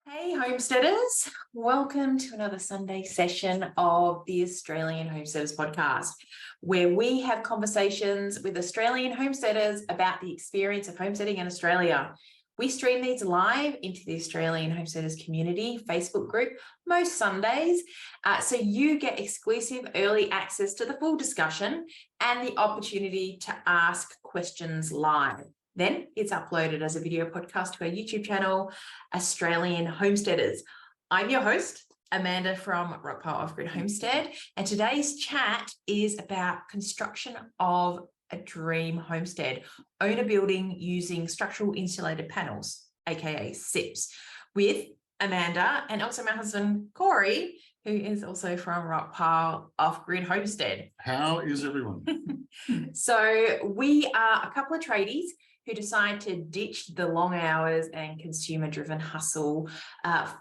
Hey homesteaders, welcome to another Sunday session of the Australian Homesteaders podcast, where we have conversations with Australian homesteaders about the experience of homesteading in Australia. We stream these live into the Australian Homesteaders community Facebook group most Sundays, so you get exclusive early access to the full discussion and the opportunity to ask questions live. Then it's uploaded as a video podcast to our YouTube channel, Australian Homesteaders. I'm your host, Amanda from Rockpile Offgrid Homestead, and today's chat is about construction of a dream homestead, owner building using structural insulated panels, aka SIPs, with Amanda and also my husband, Corey, who is also from Rockpile Offgrid Homestead. How is everyone? So we are a couple of tradies who decide to ditch the long hours and consumer-driven hustle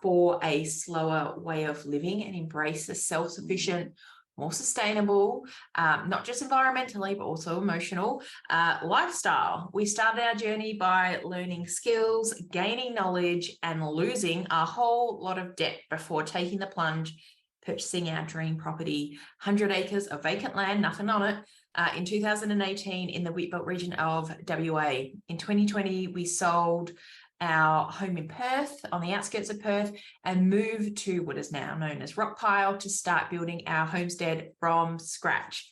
for a slower way of living and embrace a self-sufficient, more sustainable, not just environmentally, but also emotional lifestyle. We started our journey by learning skills, gaining knowledge, and losing a whole lot of debt before taking the plunge, purchasing our dream property, 100 acres of vacant land, nothing on it, in 2018 in the wheatbelt region of WA. In 2020, we sold our home in Perth, on the outskirts of Perth, and moved to what is now known as Rockpile to start building our homestead from scratch.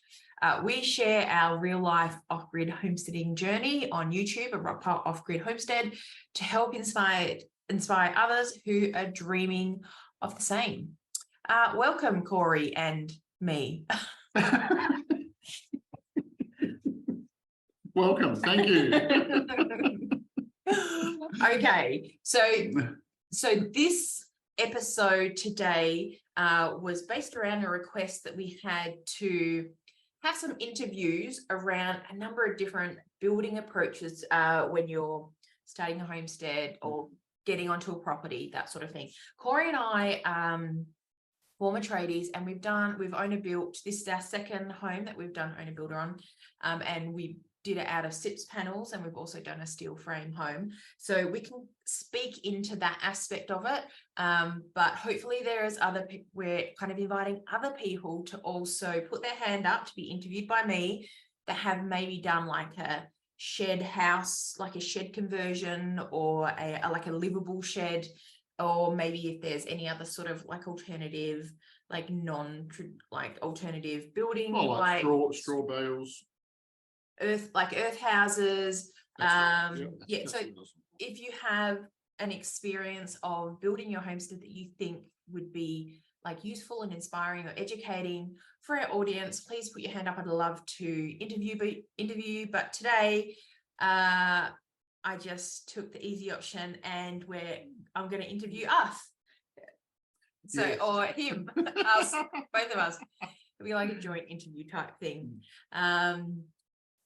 We share our real-life off-grid homesteading journey on YouTube at Rockpile Offgrid Homestead to help inspire others who are dreaming of the same. Welcome, Corey and me. Welcome, thank you. Okay, so this episode today was based around a request that we had to have some interviews around a number of different building approaches when you're starting a homestead or getting onto a property, that sort of thing. Corey and I former tradies, and we've owner built. This is our second home that we've done owner builder on, and we did it out of SIPS panels, and we've also done a steel frame home, so we can speak into that aspect of it, but hopefully there is we're kind of inviting other people to also put their hand up to be interviewed by me that have maybe done like a shed house, like a shed conversion, or like a livable shed, or maybe if there's any other sort of like alternative, like alternative building, like straw bales, earth houses. So awesome. if you have an experience of building your homestead that you think would be like useful and inspiring or educating for our audience, please put your hand up. I'd love to interview, but today I just took the easy option, and I'm going to interview us. So, yes. Or him, us, both of us. It'll be like a joint interview type thing.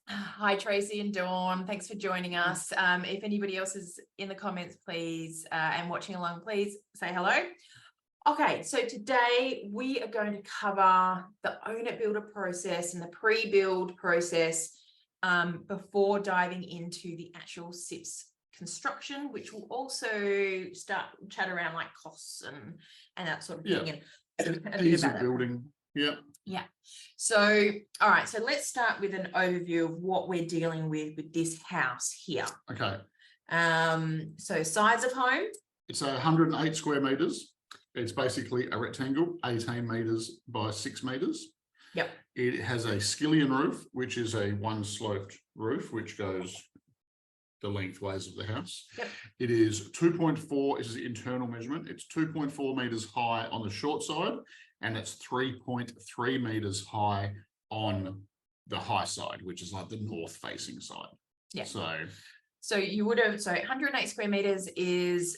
Hi, Tracy and Dawn. Thanks for joining us. If anybody else is in the comments, please, and watching along, please say hello. Okay, so today we are going to cover the own-it builder process and the pre-build process before diving into the actual SIPS construction, which will also start chat around like costs and that sort of thing. And ease of building. Yeah. So, all right. So let's start with an overview of what we're dealing with this house here. Okay. So size of home. It's 108 square meters. It's basically a rectangle, 18 meters by 6 meters. Yep. It has a skillion roof, which is a one-sloped roof, which goes the lengthways of the house. Yep. It is 2.4, this is internal measurement. It's 2.4 meters high on the short side, and it's 3.3 meters high on the high side, which is like the north facing side. Yeah. So you would have, 108 square meters is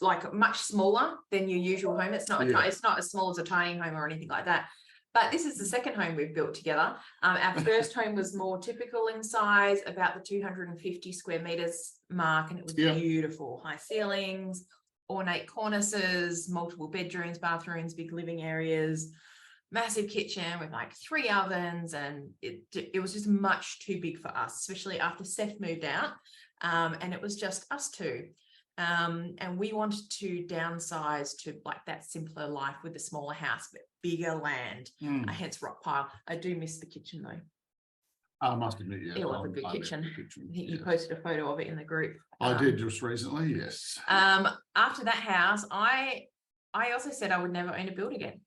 like much smaller than your usual home. It's not it's not as small as a tiny home or anything like that. But this is the second home we've built together. Our first home was more typical in size, about the 250 square meters mark, and it was beautiful. High ceilings, ornate cornices, multiple bedrooms, bathrooms, big living areas, massive kitchen with like 3 ovens, and it was just much too big for us, especially after Seth moved out, and it was just us two. And we wanted to downsize to like that simpler life with a smaller house, but bigger land, hence Rockpile. I do miss the kitchen though. I must admit, yeah. It was a good kitchen. I think you posted a photo of it in the group. I did just recently, yes. After that house, I also said I would never own a build again.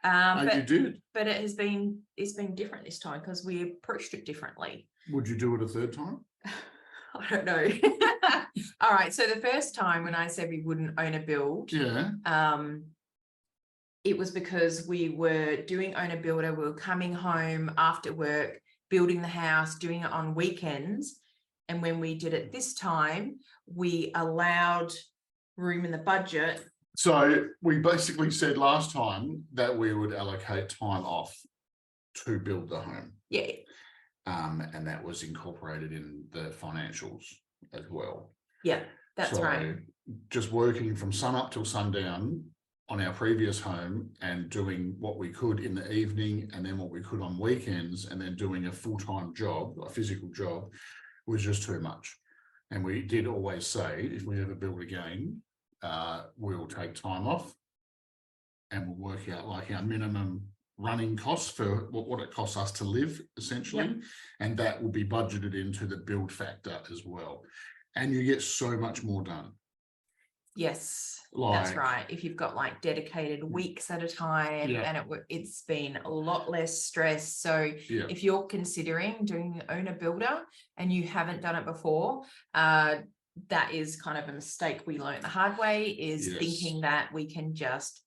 But you did. But it's been different this time because we approached it differently. Would you do it a third time? I don't know. All right. So the first time when I said we wouldn't own a build, it was because we were doing own a builder. We were coming home after work, building the house, doing it on weekends. And when we did it this time, we allowed room in the budget. So we basically said last time that we would allocate time off to build the home. Yeah. And that was incorporated in the financials as well. Yeah, that's right. Just working from sun up till sundown on our previous home and doing what we could in the evening and then what we could on weekends and then doing a full-time job, a physical job, was just too much. And we did always say, if we ever build again, we'll take time off and we'll work out like our minimum running costs for what it costs us to live, essentially. Yep. And that will be budgeted into the build factor as well. And you get so much more done. Yes, that's right. If you've got like dedicated weeks at a time, and it's been a lot less stress. So if you're considering doing own a builder and you haven't done it before, that is kind of a mistake we learned the hard way, is thinking that we can just,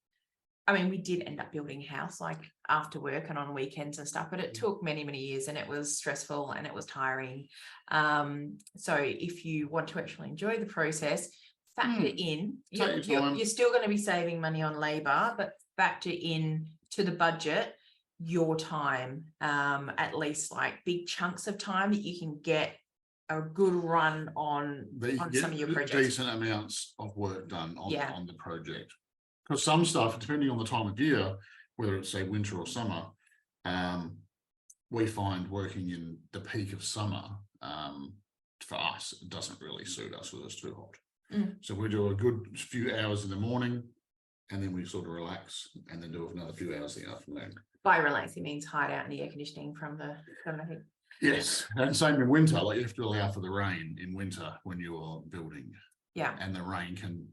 I mean, we did end up building a house like after work and on weekends and stuff, but it took many, many years and it was stressful and it was tiring. So if you want to actually enjoy the process, factor in, you're still going to be saving money on labor, but factor in to the budget your time, at least like big chunks of time that you can get a good run on some of your projects. Decent amounts of work done on the project. Because some stuff, depending on the time of year, whether it's say winter or summer, we find working in the peak of summer, for us, it doesn't really suit us because it's too hot. So we do a good few hours in the morning and then we sort of relax and then do another few hours in the afternoon. By relax, it means hide out in the air conditioning from the heat. Yes, and same in winter, like you have to allow for the rain in winter when you're building. Yeah. And the rain can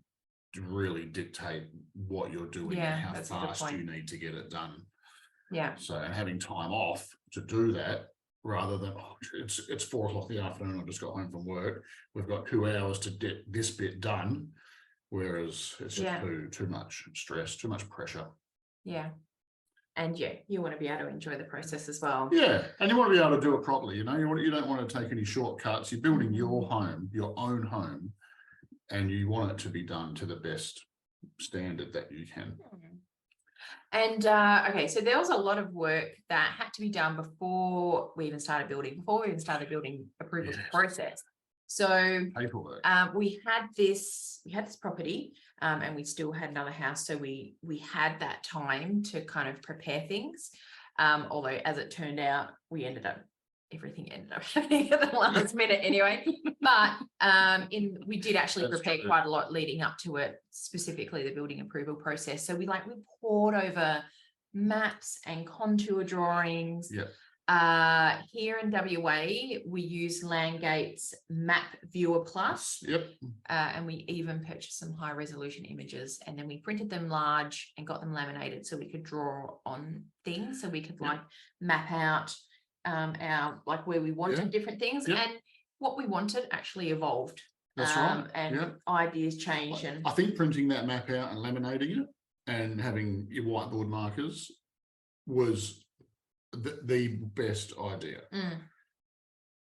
really dictate what you're doing and how fast you need to get it done. Yeah. So, and having time off to do that rather than, it's 4 o'clock in the afternoon, I just got home from work, we've got 2 hours to get this bit done, whereas it's just too much stress, too much pressure. Yeah. And you want to be able to enjoy the process as well. Yeah, and you want to be able to do it properly. You know, you don't want to take any shortcuts. You're building your home, your own home, and you want it to be done to the best standard that you can. And okay, so there was a lot of work that had to be done before we even started building, approvals process. So paperwork. We had this property, and we still had another house, so we had that time to kind of prepare things. Although, as it turned out, everything ended up happening at the last minute anyway. But we did actually prepare quite a lot leading up to it, specifically the building approval process. So we poured over maps and contour drawings. Yep. Here in WA, we use Landgate's Map Viewer Plus. Yep. And we even purchased some high resolution images, and then we printed them large and got them laminated so we could draw on things, so we could map out our where we wanted different things, and what we wanted actually evolved. That's right. And ideas changed. And I think printing that map out and laminating it and having your whiteboard markers was the best idea.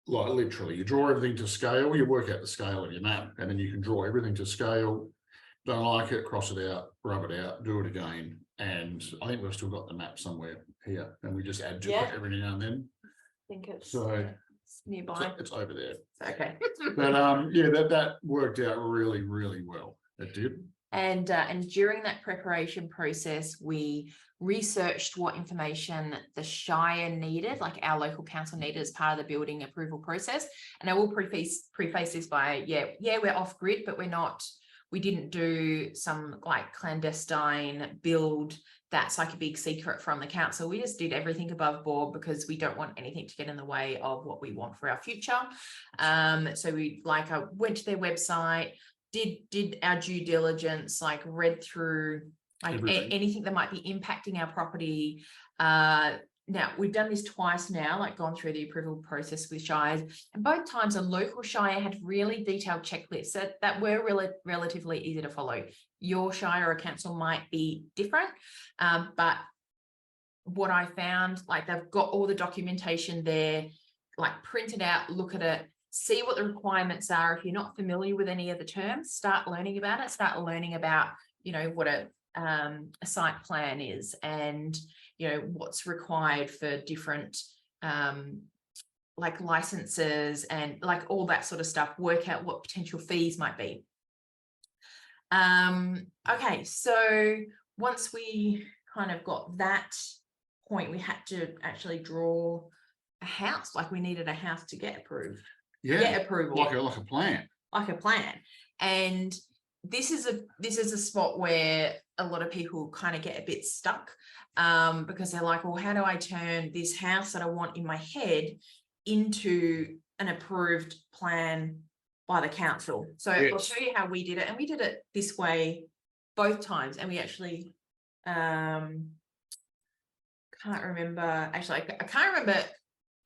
Like literally, you draw everything to scale, you work out the scale of your map, and then you can draw everything to scale. Don't like it, cross it out, rub it out, do it again. And I think we've still got the map somewhere here, and we just add to it every now and then. I think it's nearby. So it's over there. Okay. But that worked out really, really well. It did. And during that preparation process, we researched what information the Shire needed, like our local council needed as part of the building approval process. And I will preface this by, we're off grid, but we didn't do some like clandestine build that's like a big secret from the council. We just did everything above board because we don't want anything to get in the way of what we want for our future. So we I went to their website, did our due diligence, like read through like anything that might be impacting our property. Now we've done this twice now, like gone through the approval process with shires, and both times a local shire had really detailed checklists that were relatively easy to follow. Your shire or council might be different, but what I found, like they've got all the documentation there, like printed out, look at it, see what the requirements are. If you're not familiar with any of the terms, start learning about it, start learning about, you know, what a site plan is, and you know what's required for different like licenses and like all that sort of stuff, work out what potential fees might be. Okay, so once we kind of got that point, we had to actually draw a house, like we needed a house to get approved. Get approval, like a plan. And this is a spot where a lot of people kind of get a bit stuck, because they're like, well, how do I turn this house that I want in my head into an approved plan by the council? So I'll show you how we did it, and we did it this way both times, and we actually I can't remember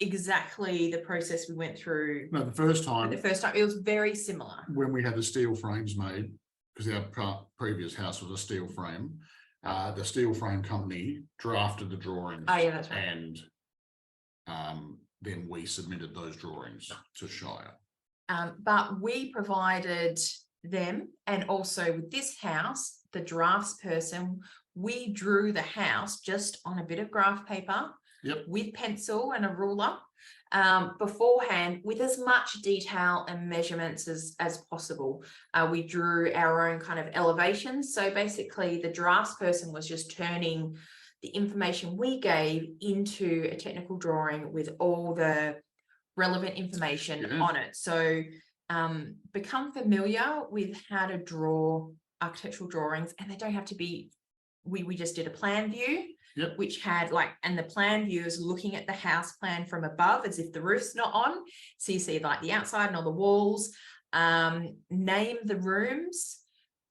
exactly the process we went through. No, the first time it was very similar when we had the steel frames made, because our previous house was a steel frame. The steel frame company drafted the drawings. Oh yeah, that's right. And then we submitted those drawings to Shire. But we provided them, and also with this house, the drafts person, we drew the house just on a bit of graph paper. Yep. With pencil and a ruler beforehand, with as much detail and measurements as possible. We drew our own kind of elevations. So basically the drafts person was just turning the information we gave into a technical drawing with all the relevant information on it. So become familiar with how to draw architectural drawings, and they don't have to be, we just did a plan view. Yep. Which had like, and the plan view is looking at the house plan from above as if the roof's not on. So you see like the outside and all the walls, name the rooms,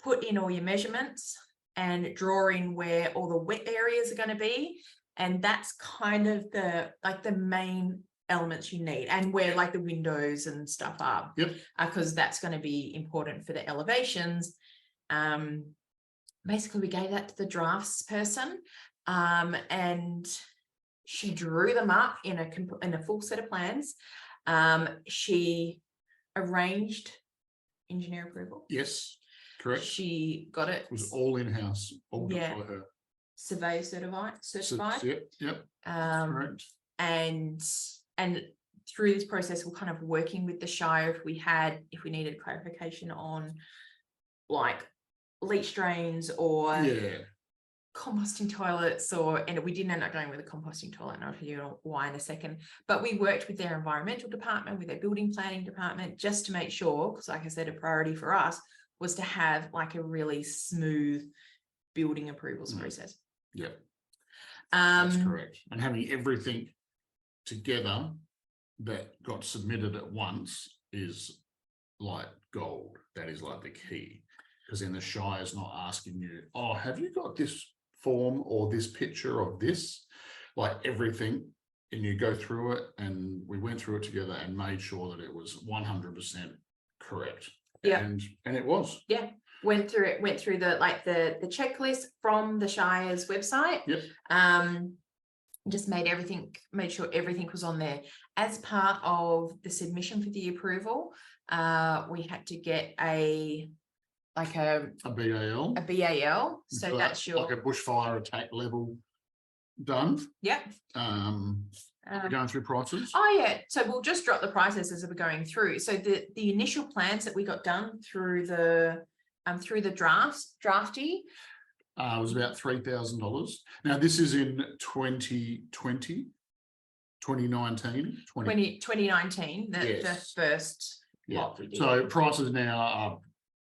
put in all your measurements, and draw in where all the wet areas are going to be. And that's kind of the main elements you need, and where like the windows and stuff are. Yep. Because that's going to be important for the elevations. Basically we gave that to the drafts person. And she drew them up in a full set of plans. She arranged engineer approval. Yes, correct. She got it. It was all in-house, all done by her. Survey certified. Yep. Correct. And through this process, we're kind of working with the Shire if we needed clarification on like leach drains or composting toilets, and we didn't end up going with a composting toilet, and I'll tell you why in a second. But we worked with their environmental department, with their building planning department, just to make sure, because like I said, a priority for us was to have like a really smooth building approvals process. Yeah, that's correct. And having everything together that got submitted at once is like gold. That is like the key, because then the Shire's not asking you, oh, have you got this form or this picture of this, like everything, and you go through it. And we went through it together and made sure that it was 100% correct. Yeah, and it was. Yeah, went through the checklist from the Shire's website. Yep. Just made sure everything was on there. As part of the submission for the approval, we had to get a BAL. So that's your like a bushfire attack level done. Yep. We're going through prices. Oh yeah. So we'll just drop the prices as we're going through. So the initial plans that we got done through the drafty. was about $3,000. Now this is in 2019, 2019, the Yes. first Yeah. lot we did. So prices now are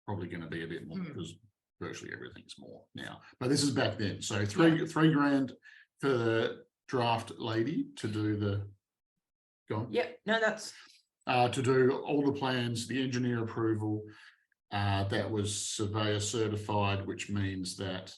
probably going to be a bit more because virtually everything's more now. But this is back then. So three grand for the draft lady to do the. Go on. Yep. No, that's. To do all the plans, the engineer approval, that was surveyor certified, which means that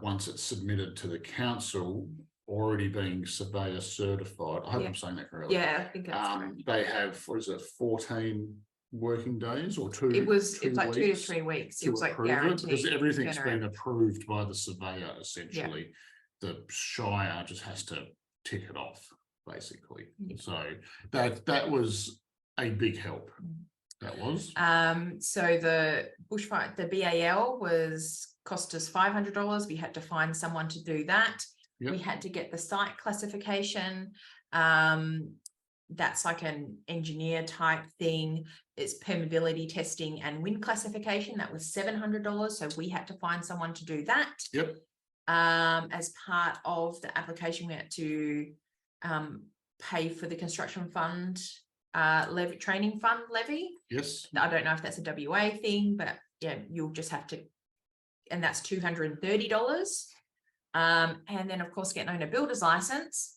once it's submitted to the council, already being surveyor certified. I hope I'm saying that correctly. Yeah, I think that's correct. They have, what is it, 14 working days or two? It's like 2 to 3 weeks. It was like guaranteed. Because everything's been approved by the surveyor, essentially. The Shire just has to tick it off, basically. So that was a big help. That was. So the bushfire, the BAL cost us $500. We had to find someone to do that. We had to get the site classification. That's like an engineer type thing. It's permeability testing and wind classification. That was $700. So we had to find someone to do that. As part of the application, we had to pay for the construction fund training fund levy. Yes. I don't know if that's a WA thing, but yeah, you'll just have to, and that's $230. And then of course getting on a builder's license,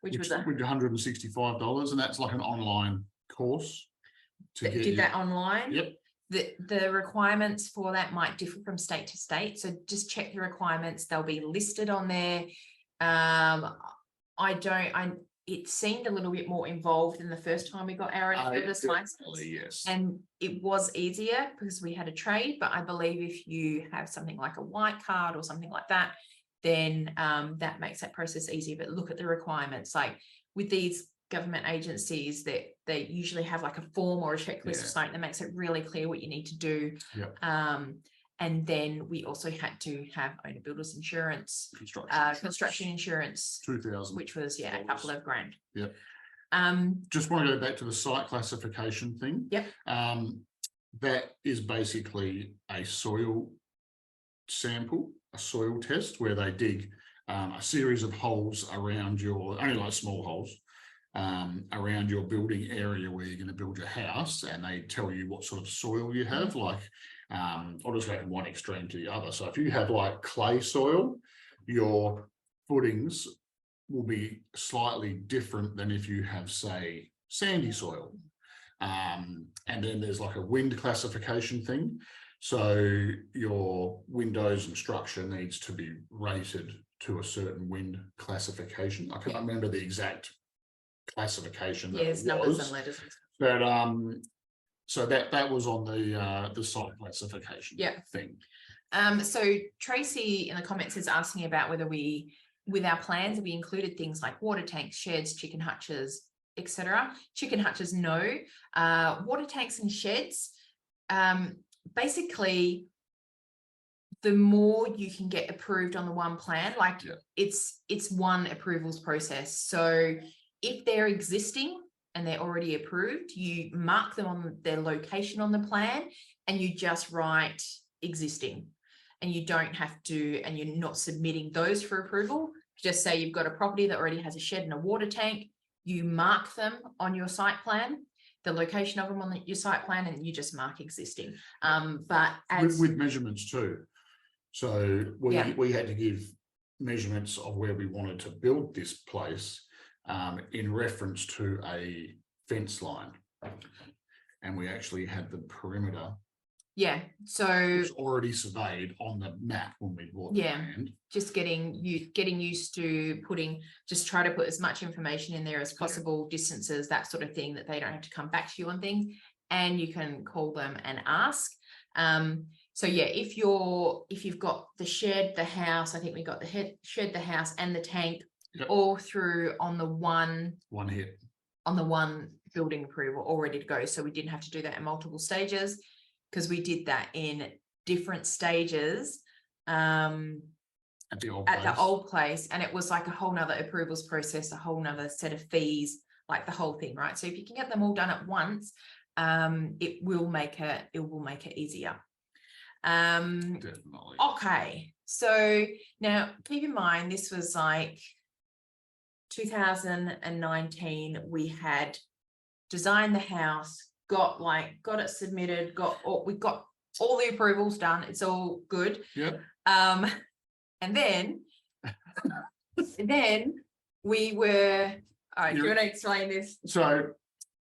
which was $165, and that's like an online course to get did that online. Yep. The requirements for that might differ from state to state, so just check the requirements. They'll be listed on there. It seemed a little bit more involved than the first time we got our builder's license. Yes. And it was easier because we had a trade, but I believe if you have something like a white card or something like that, then that makes that process easier. But look at the requirements. Like with these government agencies, that they usually have like a form or a checklist or something that makes it really clear what you need to do. And then we also had to have owner builders insurance, construction insurance, 2,000, which was a couple of grand. Just want to go back to the site classification thing. That is basically a soil sample, a soil test where they dig a series of holes around your, only like small holes, around your building area where you're going to build your house, and they tell you what sort of soil you have. Like I'll just go from one extreme to the other. So if you have like clay soil, your footings will be slightly different than if you have, say, sandy soil. And then there's like a wind classification thing. So your windows and structure needs to be rated to a certain wind classification. I can't remember the exact classification. There's numbers and letters. But so that was on the site classification thing. So Tracy in the comments is asking about whether we, with our plans, we included things like water tanks, sheds, chicken hutches, etc. Chicken hutches, no. Water tanks and sheds, basically, the more you can get approved on the one plan, like it's one approvals process. So if they're existing and they're already approved, you mark them on their location on the plan and you just write existing, and you don't have to, and you're not submitting those for approval. Just say you've got a property that already has a shed and a water tank, you mark them on your site plan, the location of them on your site plan, and you just mark existing. But as with measurements too. So we had to give measurements of where we wanted to build this place in reference to a fence line, and we actually had the perimeter. So it's already surveyed on the map when we bought the land. Just getting used to just try to put as much information in there as possible, distances, that sort of thing, that they don't have to come back to you on things, and you can call them and ask. So if you've got the shed, the house, I think we got the shed, the house, and the tank all through on the one hit, on the one building approval, all ready to go. So we didn't have to do that in multiple stages, because we did that in different stages at the old place, and it was like a whole nother approvals process, a whole nother set of fees, like the whole thing, right? So if you can get them all done at once, it will make it easier. Definitely. Okay, so now keep in mind this was like 2019. We had designed the house, got it submitted, we got all the approvals done. It's all good. Yep. And then we were, all right, do you want to explain this? So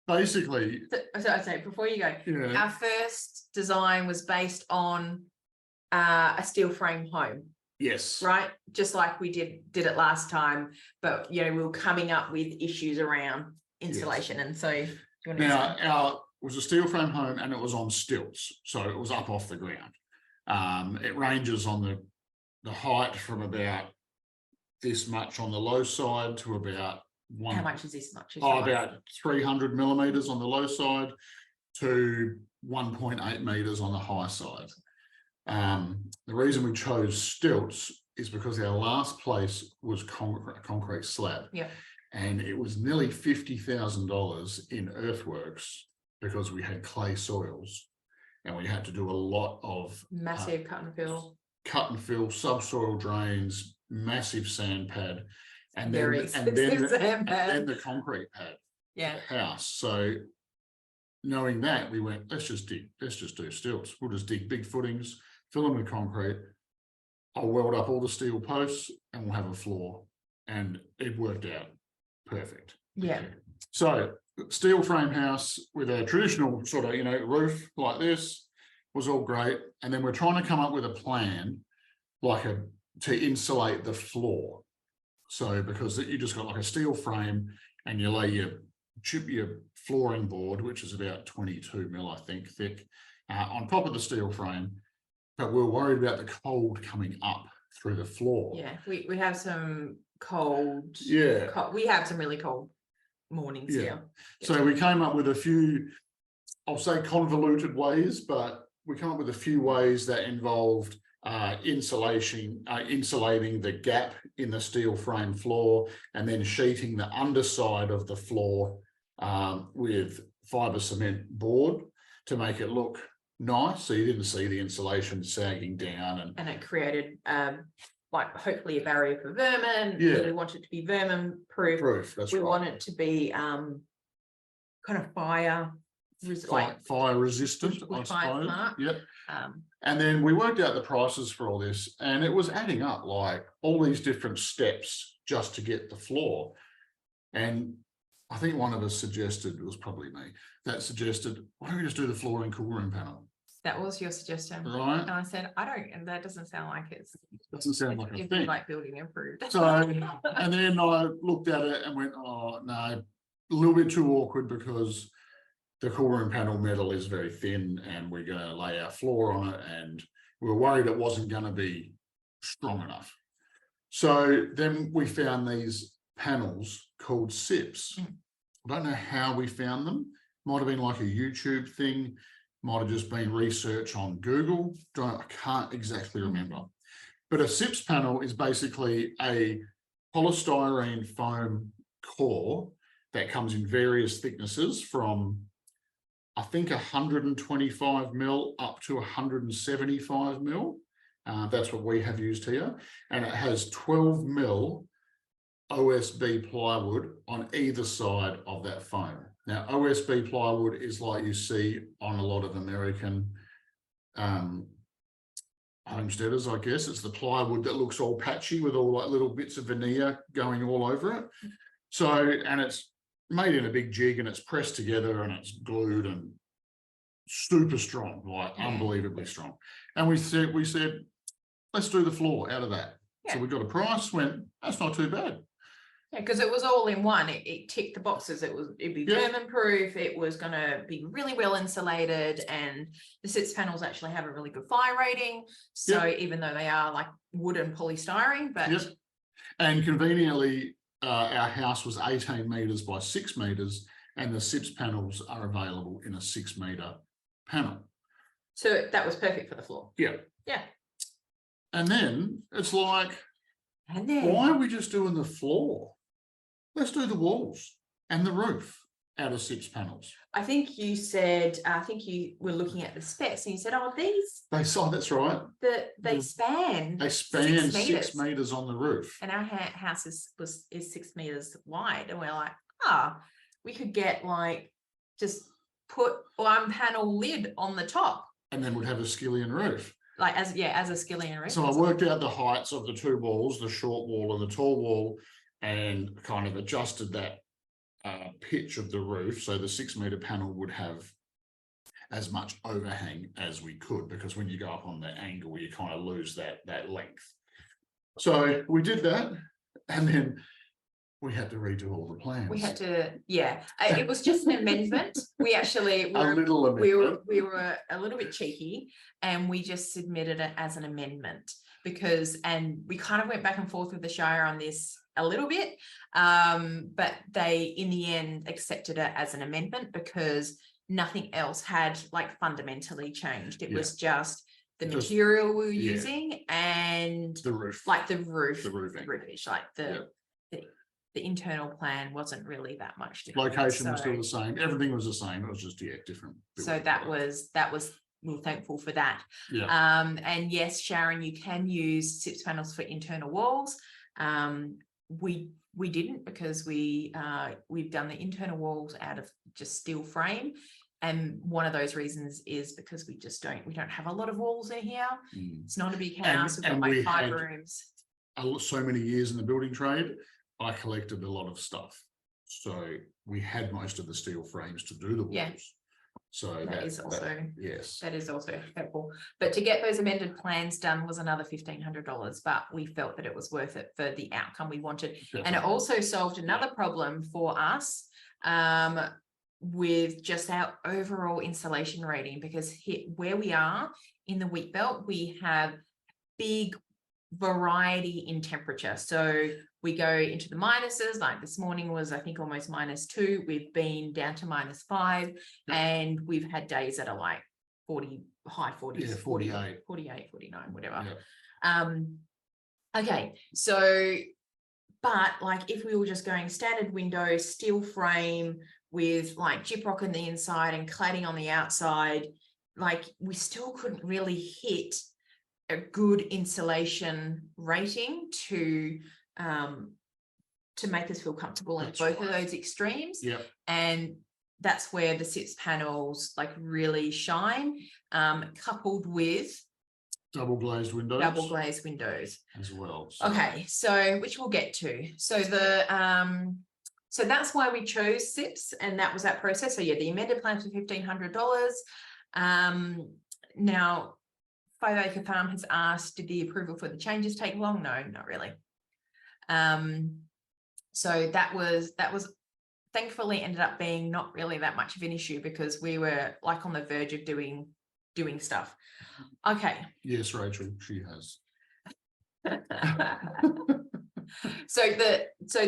basically, So before you go, yeah, our first design was based on a steel frame home, yes, right? Just like we did it last time, but we were coming up with issues around insulation. Yes. And so do you want to now it was a steel frame home and it was on stilts, so it was up off the ground. It ranges on the height from about this much on the low side to about how much is this much? about 300 millimeters on the low side to 1.8 meters on the high side. The reason we chose stilts is because our last place was concrete slab. Yeah. And it was nearly $50,000 in earthworks because we had clay soils and we had to do a lot of massive cut and fill, subsoil drains, massive sand pad, and then the concrete pad. Yeah. For the house. So knowing that, we went, let's just do stilts. We'll just dig big footings, fill them with concrete. I'll weld up all the steel posts and we'll have a floor. And it worked out perfect. Yeah. So steel frame house with a traditional sort of, roof like this was all great. And then we're trying to come up with a plan to insulate the floor. So because you just got like a steel frame and you lay your flooring board, which is about 22 mil, I think, thick, on top of the steel frame. But we're worried about the cold coming up through the floor. Yeah, we have some cold. Yeah. We have some really cold mornings here. So we came up with a few, I'll say convoluted ways, but we came up with a few ways that involved insulating the gap in the steel frame floor and then sheeting the underside of the floor with fiber cement board to make it look nice, so you didn't see the insulation sagging down, and it created hopefully a barrier for vermin. We want it to be vermin proof. That's we right. want it to be kind of fire resistant, I suppose. Yep. And then we worked out the prices for all this, and it was adding up like all these different steps just to get the floor. And I think one of us suggested, it was probably me, that suggested, why don't we just do the floor and cool room panel? That was your suggestion, right? And I said, and that doesn't sound like doesn't sound like a thing. Like building improved. So, and then I looked at it and went, oh no, a little bit too awkward because the cool room panel metal is very thin, and we're going to lay our floor on it, and we were worried it wasn't going to be strong enough. So then we found these panels called SIPs. I don't know how we found them. Might have been like a YouTube thing. Might have just been research on Google. I can't exactly remember. But a SIPs panel is basically a polystyrene foam core that comes in various thicknesses from, I think, 125 mil up to 175 mil. That's what we have used here. And it has 12 mil OSB plywood on either side of that foam. Now, OSB plywood is like you see on a lot of American homesteaders, I guess. It's the plywood that looks all patchy with all like little bits of veneer going all over it. So, and it's made in a big jig and it's pressed together and it's glued and super strong, like unbelievably strong. And we said, let's do the floor out of that. So we got a price, went, that's not too bad. Yeah, because it was all in one. It ticked the boxes. It'd be vermin proof. It was going to be really well insulated, and the SIPs panels actually have a really good fire rating. So even though they are like wood and polystyrene, but and conveniently, our house was 18 meters by 6 meters, and the SIPs panels are available in a 6 meter panel. So that was perfect for the floor. Yeah. And then it's like, why are we just doing the floor? Let's do the walls and the roof out of 6 panels. I think you said, I think you were looking at the specs and you said, oh, these, They saw, that's right. they span They span 6 6 meters on the roof. and our house is 6 meters wide. And we're like, we could get like, just put one panel lid on the top. And then we'd have a skillion roof. Like as a skillion roof. So I worked out the heights of the 2 walls, the short wall and the tall wall, and kind of adjusted that pitch of the roof. So the 6 meter panel would have as much overhang as we could, because when you go up on the angle, you kind of lose that length. So we did that, and then we had to redo all the plans. We had to, it was just an amendment. We actually a little amendment. we were a little bit cheeky, and we just submitted it as an amendment and we kind of went back and forth with the Shire on this a little bit, but they in the end accepted it as an amendment because nothing else had like fundamentally changed. It was just the material we were using and the roof, like the roofing, like the internal plan wasn't really that much different. Location was still the same. Everything was the same. It was just different. So that was we were thankful for that. And yes, Sharon, you can use SIPS panels for internal walls. We didn't, because we've done the internal walls out of just steel frame. And one of those reasons is because we don't have a lot of walls in here. It's not a big house. We've got like 5 rooms. So many years in the building trade, I collected a lot of stuff. So we had most of the steel frames to do the walls. So that is also helpful. But to get those amended plans done was another $1,500, but we felt that it was worth it for the outcome we wanted. Definitely. And it also solved another problem for us with just our overall insulation rating, because where we are in the wheatbelt, we have big variety in temperature. So we go into the minuses, like this morning was, I think, almost -2. We've been down to -5, and we've had days that are like 40, high 40s, 48, 49, whatever. Okay, so, but like if we were just going standard windows, steel frame with like gyprock on the inside and cladding on the outside, like we still couldn't really hit a good insulation rating to make us feel comfortable in both of those extremes. And that's where the SIPS panels like really shine, coupled with double glazed windows as well. Okay, so which we'll get to. So so that's why we chose SIPS, and that was that process. So the amended plans were $1,500. Now 5 Acre Farm has asked, did the approval for the changes take long? No, not really. So that was thankfully ended up being not really that much of an issue, because we were like on the verge of doing stuff. Okay. Yes, Rachel, she has. So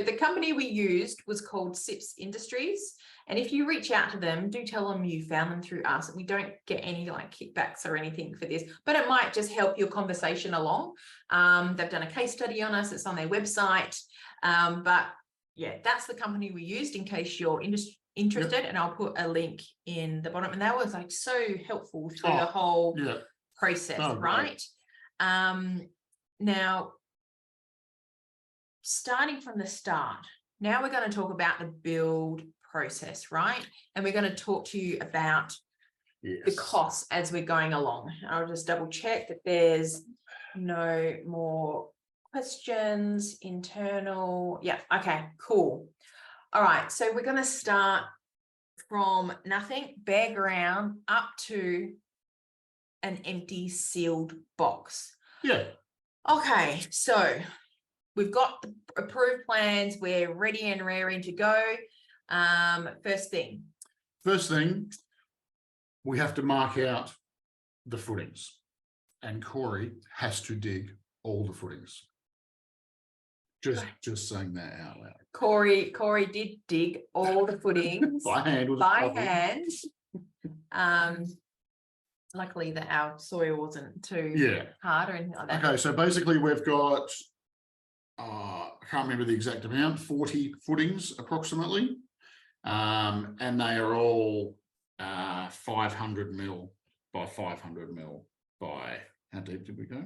the company we used was called SIPS Industries, and if you reach out to them, do tell them you found them through us. We don't get any like kickbacks or anything for this, but it might just help your conversation along. They've done a case study on us. It's on their website. But yeah, that's the company we used, in case you're interested. And I'll put a link in the bottom. And that was like so helpful through the whole process, right? Now, starting from the start, now we're going to talk about the build process, right? And we're going to talk to you about the costs as we're going along. I'll just double check that there's no more questions. Internal. Yeah. Okay, cool. All right. So we're going to start from nothing, bare ground, up to an empty sealed box. Yeah. Okay. So we've got the approved plans. We're ready and raring to go. First thing, we have to mark out the footings, and Corey has to dig all the footings. Just saying that out loud. Corey did dig all the footings by hand. Luckily that our soil wasn't too hard or anything like that. Okay, so basically we've got I can't remember the exact amount, 40 footings approximately. And they are all 500 mil by 500 mil by, how deep did we go?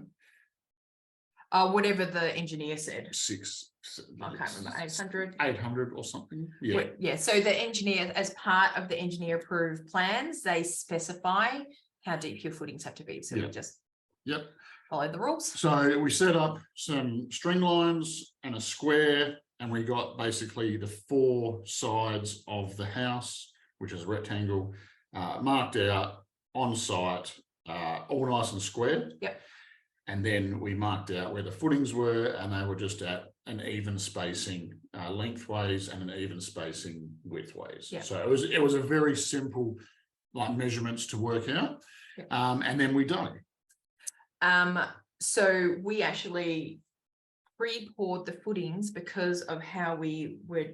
Whatever the engineer said. I can't remember, 800. 800 or something. Yeah. Yeah. So the engineer, as part of the engineer approved plans, they specify how deep your footings have to be. So we just follow the rules. So we set up some string lines and a square, and we got basically the 4 sides of the house, which is a rectangle, marked out on site, all nice and square. Yep. And then we marked out where the footings were, and they were just at an even spacing lengthways and an even spacing widthways. Yep. So it was a very simple like measurements to work out. Yep. And then we dug. So we actually pre-poured the footings because of how we were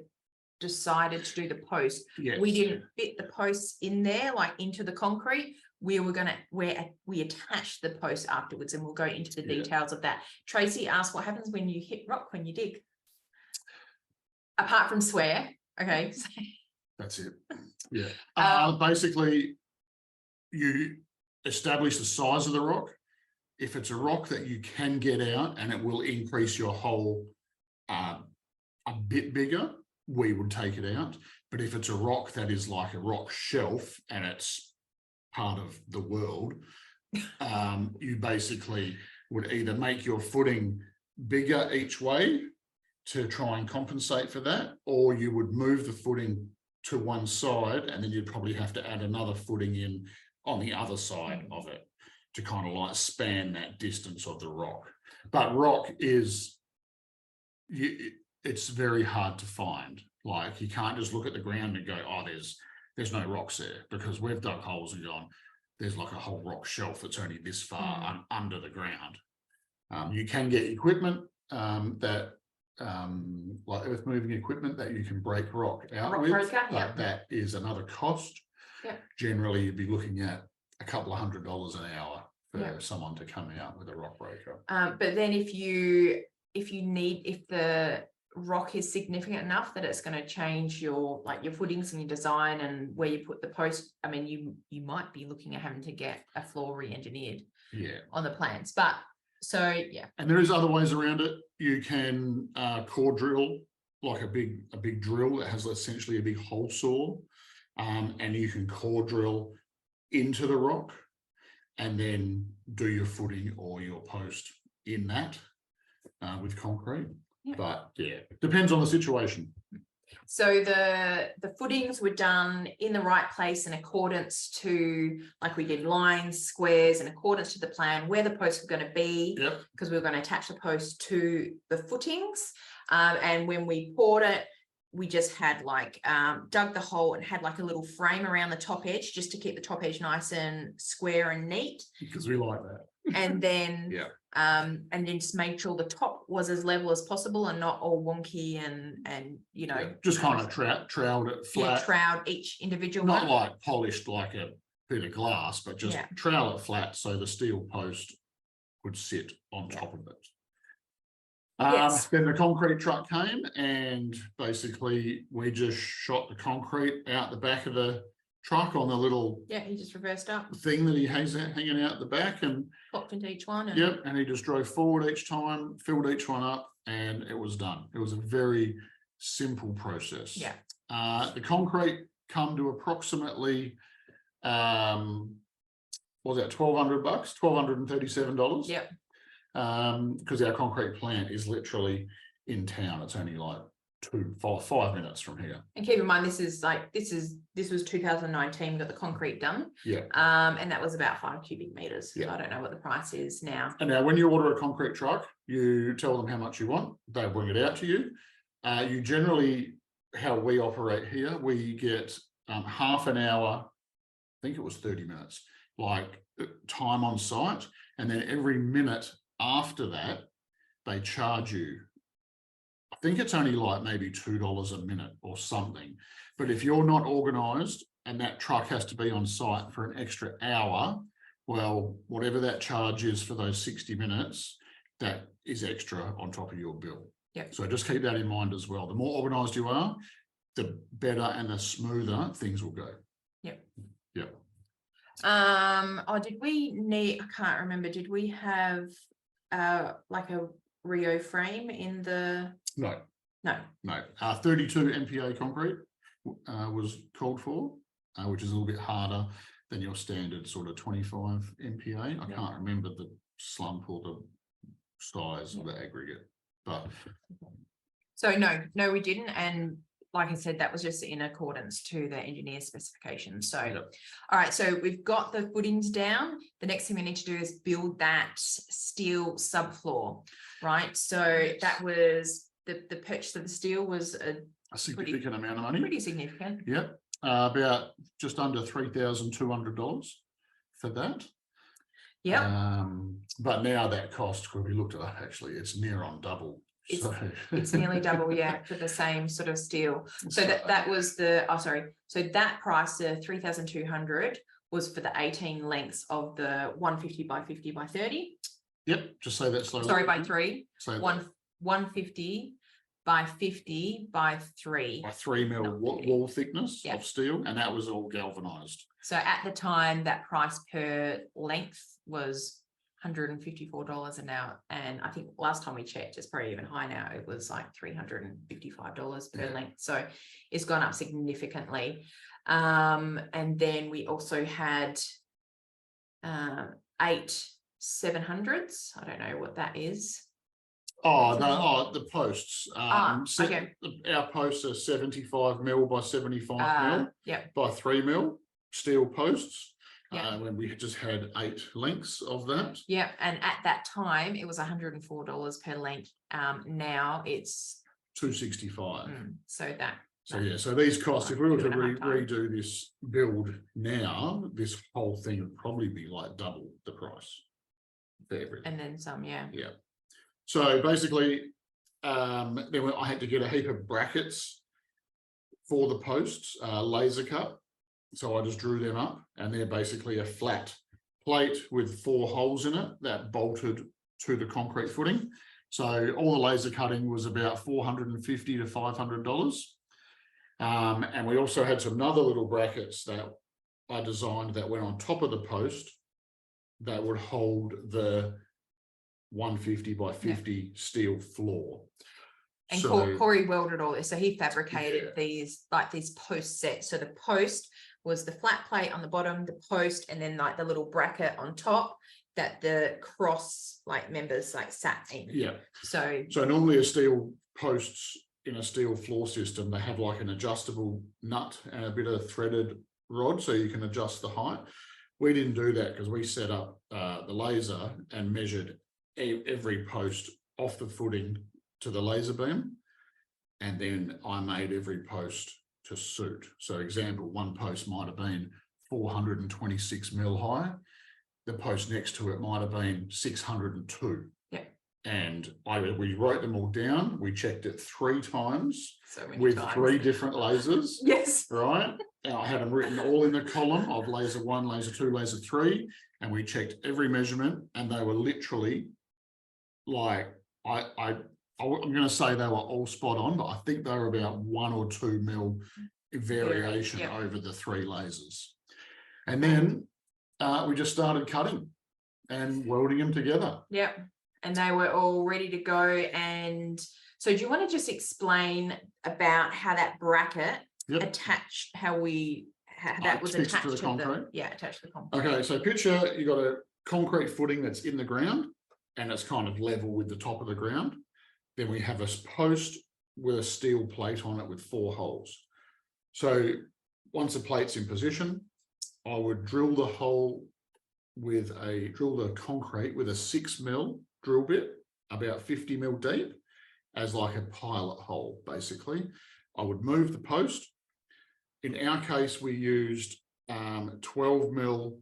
decided to do the post. Yes. We didn't fit the posts in there, like into the concrete. We attached the post afterwards, and we'll go into the details of that. Tracy asked, what happens when you hit rock when you dig? Apart from swear, okay. That's it. Yeah. Basically, you establish the size of the rock. If it's a rock that you can get out and it will increase your hole a bit bigger, we would take it out. But if it's a rock that is like a rock shelf and it's part of the world, you basically would either make your footing bigger each way to try and compensate for that, or you would move the footing to one side, and then you'd probably have to add another footing in on the other side of it to kind of like span that distance of the rock. But rock is, it's very hard to find. Like, you can't just look at the ground and go, oh, there's no rocks there, because we've dug holes and gone, there's like a whole rock shelf that's only this far under the ground. You can get equipment that like earth moving equipment that you can break rock out with, but that is another cost. Generally, you'd be looking at a couple of $100 an hour for someone to come out with a rock breaker. But then if the rock is significant enough that it's going to change your footings and your design and where you put the post, I mean, you might be looking at having to get a floor re-engineered on the plans. But so and there is other ways around it. You can core drill, like a big drill that has essentially a big hole saw, and you can core drill into the rock and then do your footing or your post in that with concrete. But depends on the situation. So the footings were done in the right place in accordance to, like, we did lines, squares, in accordance to the plan where the posts were going to be, because we were going to attach the post to the footings. And when we poured it, we just had dug the hole and had like a little frame around the top edge just to keep the top edge nice and square and neat. Because we like that. And then and then just made sure the top was as level as possible and not all wonky and you know, just kind of troweled it flat. Troweled each individual not one. Like polished like a bit of glass, but just trowel it flat so the steel post would sit on top of it. Then the concrete truck came, and basically we just shot the concrete out the back of the truck on the little he just reversed up thing that he has hanging out the back, and popped into each one, and he just drove forward each time, filled each one up, and it was done. It was a very simple process. The concrete come to approximately was that $1,200, $1,237? Because our concrete plant is literally in town. It's only like 5 minutes from here. And keep in mind, this was 2019 we got the concrete done, and that was about 5 cubic meters. So I don't know what the price is now. And now when you order a concrete truck, you tell them how much you want, they bring it out to you. You generally, how we operate here, we get half an hour, I think it was 30 minutes, like time on site, and then every minute after that they charge you, I think it's only like maybe $2 a minute or something. But if you're not organized and that truck has to be on site for an extra hour, well, whatever that charge is for those 60 minutes, that is extra on top of your bill. So just keep that in mind as well. The more organized you are, the better and the smoother things will go. Yep. Yep. Oh, did we need, I can't remember, did we have like a Rio frame in the? No. 32 MPa concrete was called for, which is a little bit harder than your standard sort of 25 MPa. I can't remember the slump or the size of the aggregate, but so no, we didn't. And like I said, that was just in accordance to the engineer specifications. So, all right, so we've got the footings down. The next thing we need to do is build that steel subfloor, right? So that was the purchase of the steel was a significant amount of money. Pretty significant. Yep, about just under $3,200 for that. Yeah. But now that cost could be looked at, actually, it's near on double. It's nearly double, for the same sort of steel. So that was the, so that price, the 3,200 was for the 18 lengths of the 150 by 50 by 30. Yep, just say that slowly. Sorry, by 3. Say 150 by 50 by 3. By 3 mil wall thickness of steel, and that was all galvanized. So at the time, that price per length was $154 an hour, and I think last time we checked, it's probably even higher now. It was like $355 per length, so it's gone up significantly. And then we also had 8 700s. I don't know what that is. Oh no! The posts. Okay. Our posts are 75 mil by 75 mil. By 3 mil steel posts. When we just had 8 lengths of that. Yeah, and at that time it was $104 per length. Now it's $265. So these costs, if we were to redo this build now, this whole thing would probably be like double the price for everything. And then some, yeah. So basically, then I had to get a heap of brackets for the posts, laser cut. So I just drew them up, and they're basically a flat plate with 4 holes in it that bolted to the concrete footing. So all the laser cutting was about $450 to $500. And we also had some other little brackets that I designed that went on top of the post that would hold the 150 by 50 steel floor. And Corey welded all this. So he fabricated these post sets. So the post was the flat plate on the bottom, the post, and then like the little bracket on top that the cross members sat in. So normally a steel posts in a steel floor system, they have like an adjustable nut and a bit of threaded rod so you can adjust the height. We didn't do that because we set up the laser and measured every post off the footing to the laser beam, and then I made every post to suit. So example, one post might have been 426 mil high. The post next to it might have been 602. And we wrote them all down. We checked it 3 times with 3 different lasers. Right. And I had them written all in the column of laser 1, laser 2, laser 3. And we checked every measurement, and they were literally like, I'm going to say they were all spot on, but I think they were about 1 or 2 mil variation over the 3 lasers. And then we just started cutting and welding them together. And they were all ready to go. And so do you want to just explain about how that bracket attached, how that was attached to the concrete? Attached to the concrete. Okay, so picture you got a concrete footing that's in the ground and it's kind of level with the top of the ground. Then we have a post with a steel plate on it with 4 holes. So once the plate's in position, I would drill the hole with drill the concrete with a 6 mil drill bit, about 50 mil deep, as like a pilot hole, basically. I would move the post. In our case, we used 12 mil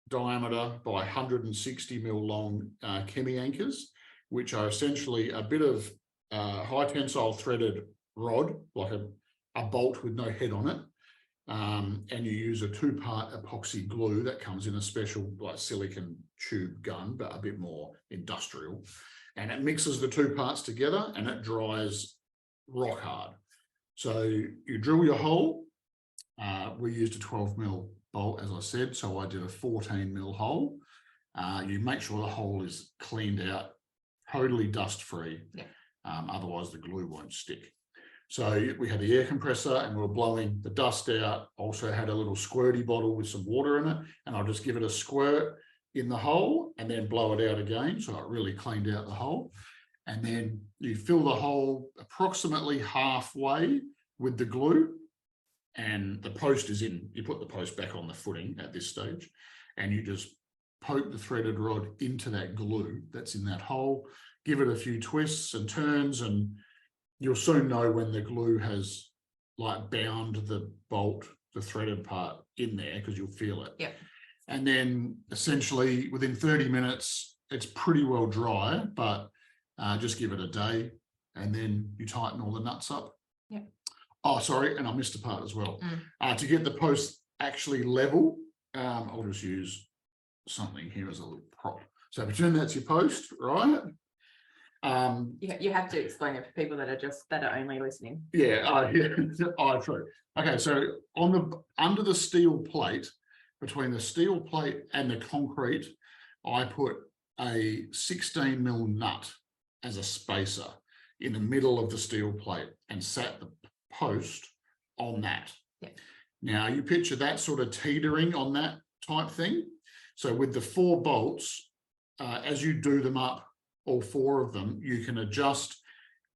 diameter by 160 mil long chemi anchors, which are essentially a bit of high tensile threaded rod, like a bolt with no head on it. And you use a 2-part epoxy glue that comes in a special like silicon tube gun, but a bit more industrial. And it mixes the 2 parts together and it dries rock hard. So you drill your hole. We used a 12mm bolt, as I said, so I did a 14mm hole. You make sure the hole is cleaned out, totally dust free. Yeah. Otherwise the glue won't stick. So we had the air compressor and we were blowing the dust out. Also had a little squirty bottle with some water in it, and I'll just give it a squirt in the hole and then blow it out again. So it really cleaned out the hole. And then you fill the hole approximately halfway with the glue, and the post is in. You put the post back on the footing at this stage, and you just poke the threaded rod into that glue that's in that hole, give it a few twists and turns, and you'll soon know when the glue has like bound the bolt, the threaded part in there, because you'll feel it. Yep. And then essentially within 30 minutes, it's pretty well dry, but just give it a day, and then you tighten all the nuts up. Yep. Oh, sorry, and I missed a part as well. To get the post actually level, I'll just use something here as a little prop. So pretend that's your post, right? You have to explain it for people that are only listening. Yeah, true. Okay, so under the steel plate, between the steel plate and the concrete, I put a 16mm nut as a spacer in the middle of the steel plate and sat the post on that. Yeah. Now you picture that sort of teetering on that type thing. So with the 4 bolts, as you do them up, all 4 of them, you can adjust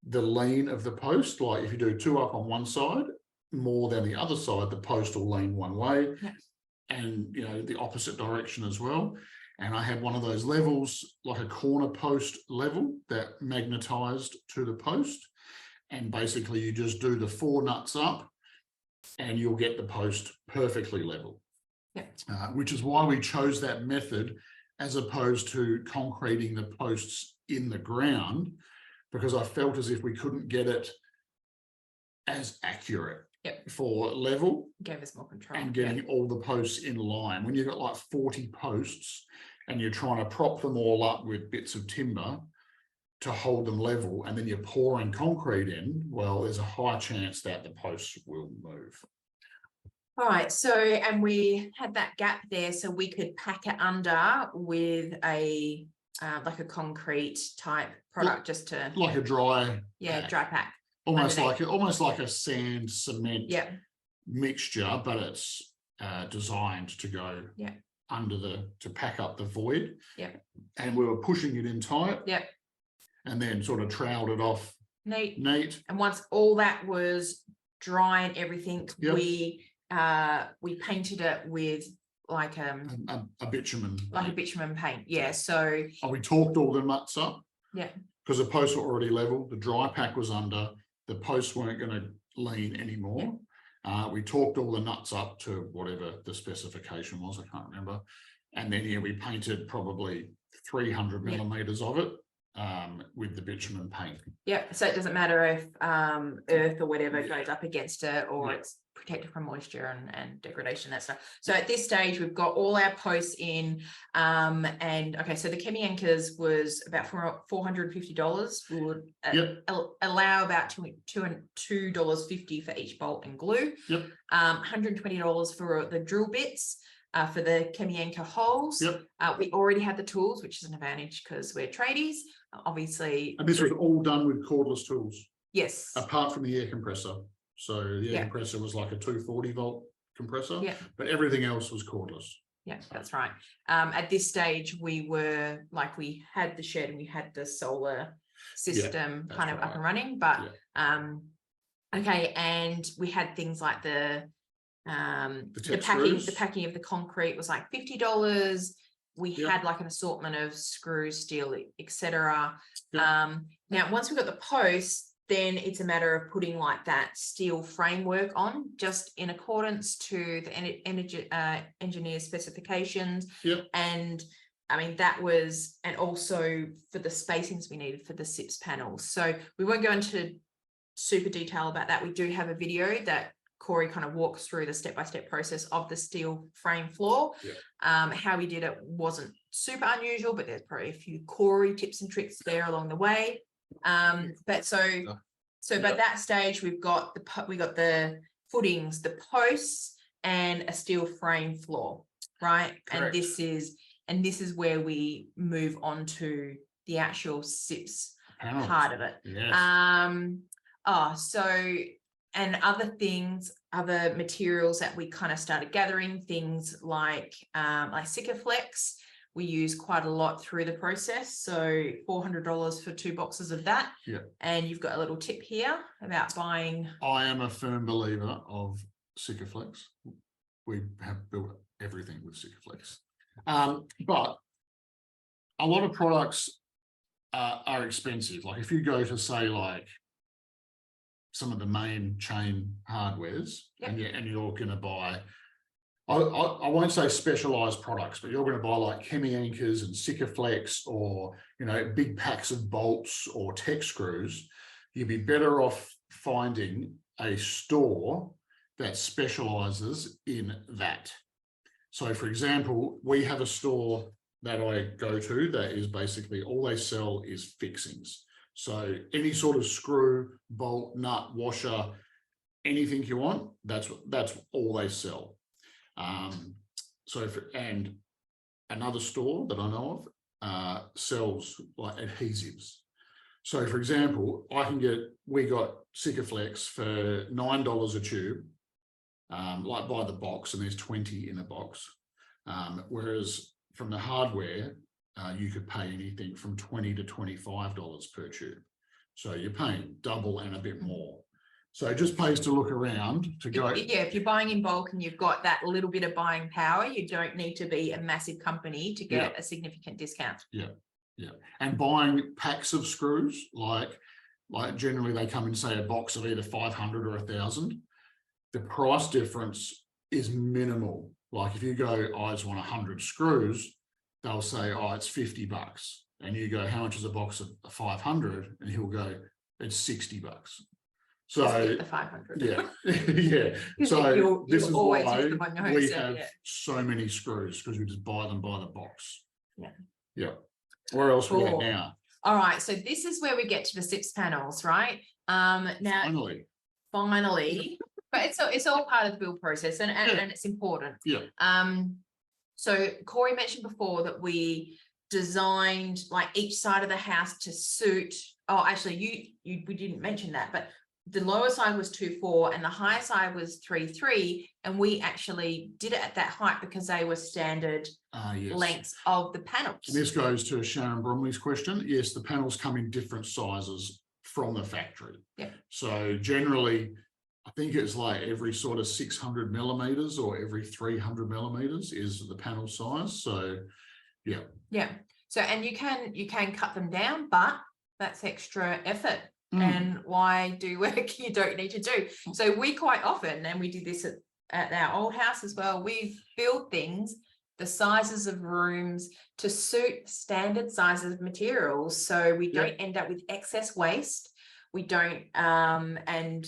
the lean of the post. Like if you do 2 up on one side more than the other side, the post will lean one way. Yeah. And you know, the opposite direction as well. And I had one of those levels, like a corner post level, that magnetized to the post. And basically you just do the 4 nuts up and you'll get the post perfectly level. Yeah. Which is why we chose that method as opposed to concreting the posts in the ground, because I felt as if we couldn't get it as accurate. Yep. For level. Gave us more control. And getting all the posts in line. When you've got like 40 posts and you're trying to prop them all up with bits of timber to hold them level, and then you're pouring concrete in, well, there's a high chance that the posts will move. All right, so, and we had that gap there, so we could pack it under with a like a concrete type product, just to like a dry pack. Dry pack. Almost like a sand cement mixture, but it's designed to go under to pack up the void. And we were pushing it in tight. And then sort of troweled it off neat. And once all that was dry and everything, we painted it with like a bitumen, a bitumen paint. So we torqued all the nuts up. Because the posts were already level, the dry pack was under, the posts weren't going to lean anymore. We torqued all the nuts up to whatever the specification was, I can't remember. And then we painted probably 300 millimeters of it with the bitumen paint. So it doesn't matter if earth or whatever goes up against it, or it's protected from moisture and degradation, that stuff. So at this stage, we've got all our posts in, and okay, so the Kemi anchors was about $450. We would allow about $2.50 for each bolt and glue. $120 for the drill bits. For the Kemi anchor holes. We already had the tools, which is an advantage because we're tradies, obviously. And this was all done with cordless tools. Yes. Apart from the air compressor. So the air compressor was like a 240 volt compressor, but everything else was cordless. That's right. At this stage, we had the shed and we had the solar system kind of up and running, but okay, and we had things like the packing of the concrete was like $50. We had like an assortment of screws, steel, etc. Now once we got the posts, then it's a matter of putting like that steel framework on, just in accordance to the engineer's specifications. And I mean, that was, and also for the spacings we needed for the SIPS panels. So we won't go into super detail about that. We do have a video that Corey kind of walks through the step-by-step process of the steel frame floor. How we did it wasn't super unusual, but there's probably a few Corey tips and tricks there along the way. But so So by that stage, we've got the footings, the posts, and a steel frame floor, right? Correct. And this is where we move on to the actual SIPs Panels. part of it. Yes. And other things, other materials that we kind of started gathering, things like Sikaflex, we use quite a lot through the process. So $400 for 2 boxes of that. Yeah. And you've got a little tip here about buying. I am a firm believer of Sikaflex. We have built everything with Sikaflex. But a lot of products are expensive. Like if you go to say like some of the main chain hardwares, and you're going to buy, I won't say specialized products, but you're going to buy like Hemi anchors and Sikaflex, or big packs of bolts or tech screws. You'd be better off finding a store that specializes in that. So for example, we have a store that I go to that is basically all they sell is fixings. So any sort of screw, bolt, nut, washer, anything you want, that's all they sell. And another store that I know of sells like adhesives. So for example, we got Sikaflex for $9 a tube, like by the box, and there's 20 in a box. Whereas from the hardware, you could pay anything from $20 to $25 per tube. So you're paying double and a bit more. So it just pays to look around to go. Yeah, if you're buying in bulk and you've got that little bit of buying power, you don't need to be a massive company to get a significant discount. Yeah. And buying packs of screws, like generally they come in, say, a box of either 500 or 1,000. The price difference is minimal. Like if you go, I just want 100 screws, they'll say, oh, it's $50. And you go, how much is a box of 500? And he'll go, it's $60. So the 500. Yeah. So this is why we have yeah. so many screws, because we just buy them by the box. Yeah. Where else we at now? All right. So this is where we get to the SIPS panels, right? Now finally, but it's all part of the build process, and it's important. Yeah. So Corey mentioned before that we designed like each side of the house to suit. Oh, actually, we didn't mention that, but the lower side was 2.4 and the higher side was 3.3, and we actually did it at that height because they were standard lengths of the panels. And this goes to Sharon Bromley's question. Yes, the panels come in different sizes from the factory. Yeah. So generally, I think it's like every sort of 600 millimeters or every 300 millimeters is the panel size. So yeah. So and you can cut them down, but that's extra effort. And why do work you don't need to do? So we quite often, and we did this at our old house as well, we build things, the sizes of rooms to suit standard sizes of materials, so we don't end up with excess waste. We don't and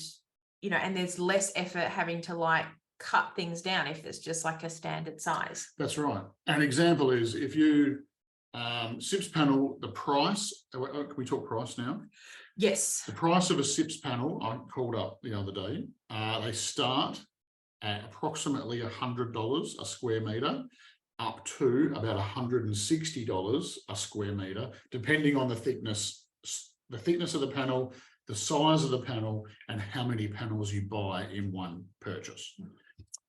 there's less effort having to like cut things down if it's just like a standard size. That's right. An example is if you SIPS panel, the price, can we talk price now? Yes. The price of a SIPS panel, I called up the other day, they start at approximately $100 a square meter, up to about $160 a square meter, depending on the thickness of the panel, the size of the panel, and how many panels you buy in one purchase.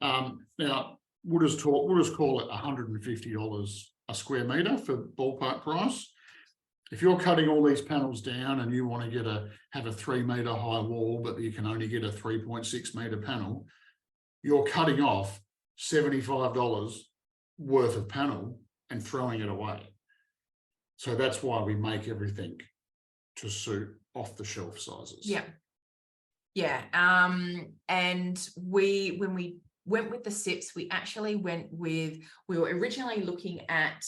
Now, we'll just call it $150 a square meter for ballpark price. If you're cutting all these panels down and you want to have a 3 meter high wall, but you can only get a 3.6 meter panel, you're cutting off $75 worth of panel and throwing it away. So that's why we make everything to suit off the shelf sizes. Yeah. And when we went with the SIPs, we actually we were originally looking at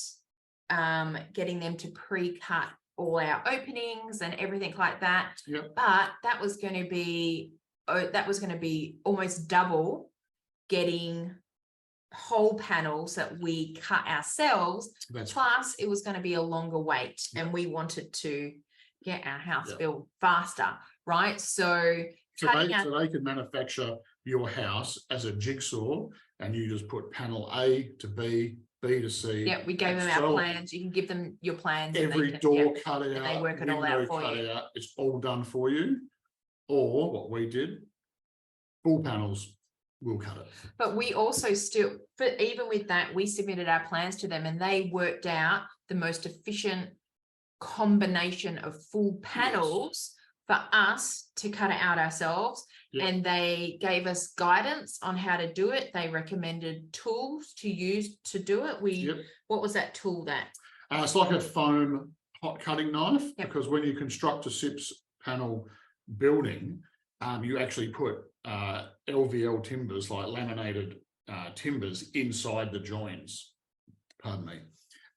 getting them to pre-cut all our openings and everything like that. But that was going to be almost double getting whole panels that we cut ourselves. Plus it was going to be a longer wait, and we wanted to get our house Yeah. built faster, right? So So cutting out, they could manufacture your house as a jigsaw, and you just put panel A to B, B to C. yeah, we gave them our plans. You can give them your plans. Every and door yeah, cut and they out, work it all out window for cut you. out, it's all done for you. Or what we did, full panels, we'll cut it. But we also still, but even with that, we submitted our plans to them and they worked out the most efficient combination of full panels for us to cut it out ourselves. Yep. And they gave us guidance on how to do it. They recommended tools to use to do it. What was that tool that? It's like a foam hot cutting knife, Yep. because when you construct a SIPS panel building, you actually put LVL timbers, like laminated timbers, inside the joins, pardon me,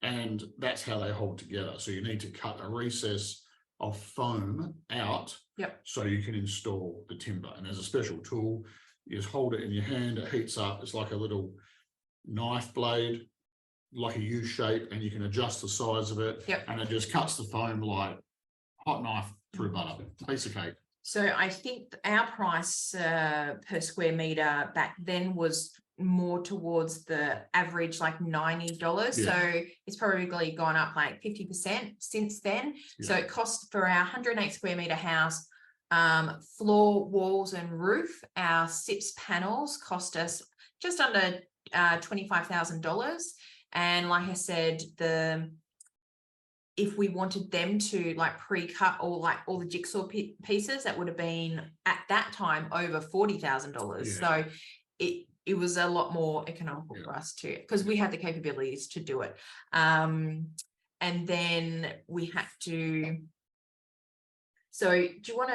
and that's how they hold together. So you need to cut a recess of foam out, yep, so you can install the timber. And there's a special tool, you just hold it in your hand, it heats up, it's like a little knife blade, like a U shape, and you can adjust the size of it, yep, and it just cuts the foam like hot knife through butter, piece of cake. So I think our price per square meter back then was more towards the average, like $90. Yeah. So it's probably gone up like 50% since then. Yeah. So it cost for our 108 square meter house, floor, walls and roof, our SIPS panels cost us just under $25,000. And like I said, if we wanted them to like pre-cut all the jigsaw pieces, that would have been at that time over $40,000. Yeah. So it was a lot more economical for us too, because we had the capabilities to do it. And then we had to. So do you want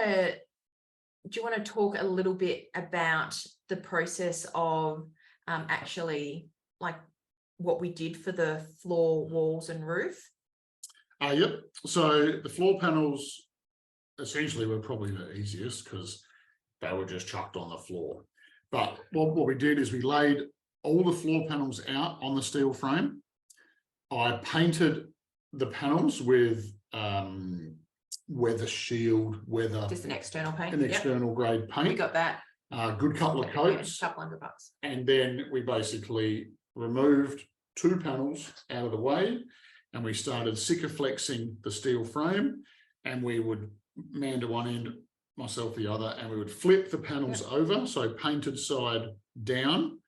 to talk a little bit about the process of actually like what we did for the floor, walls and roof? Yep. So the floor panels essentially were probably the easiest because they were just chucked on the floor. But what we did is we laid all the floor panels out on the steel frame. I painted the panels with weather shield, just an external paint, an external grade paint. We got that. Good couple of coats. $200. And then we basically removed 2 panels out of the way, and we started Sikaflexing the steel frame, and we would man to one end, myself the other, and we would flip the panels over, so painted side down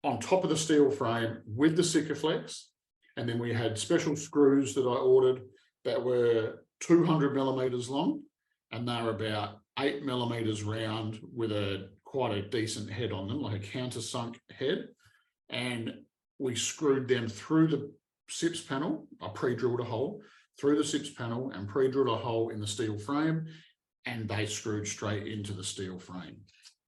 on top of the steel frame with the Sikaflex. And then we had special screws that I ordered that were 200 millimeters long, and they're about 8 millimeters round with quite a decent head on them, like a countersunk head. And we screwed them through the SIPS panel. I pre-drilled a hole through the SIPS panel and pre-drilled a hole in the steel frame, and they screwed straight into the steel frame.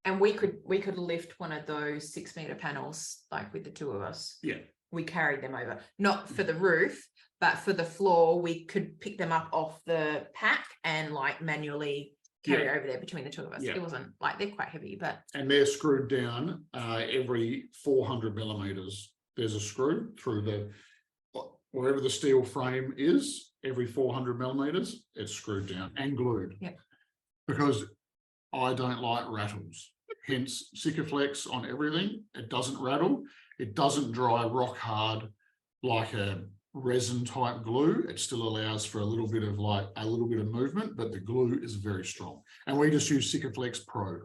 And we could lift one of those 6 meter panels, like with the two of us. Yeah. We carried them over, not for the roof, but for the floor, we could pick them up off the pack and like manually carry over there between the two of us. It wasn't like, they're quite heavy, but. And they're screwed down every 400 millimeters. There's a screw through wherever the steel frame is, every 400 millimeters, it's screwed down and glued. Yeah. Because I don't like rattles. Hence Sikaflex on everything. It doesn't rattle. It doesn't dry rock hard like a resin type glue. It still allows for a little bit of movement, but the glue is very strong. And we just use Sikaflex Pro.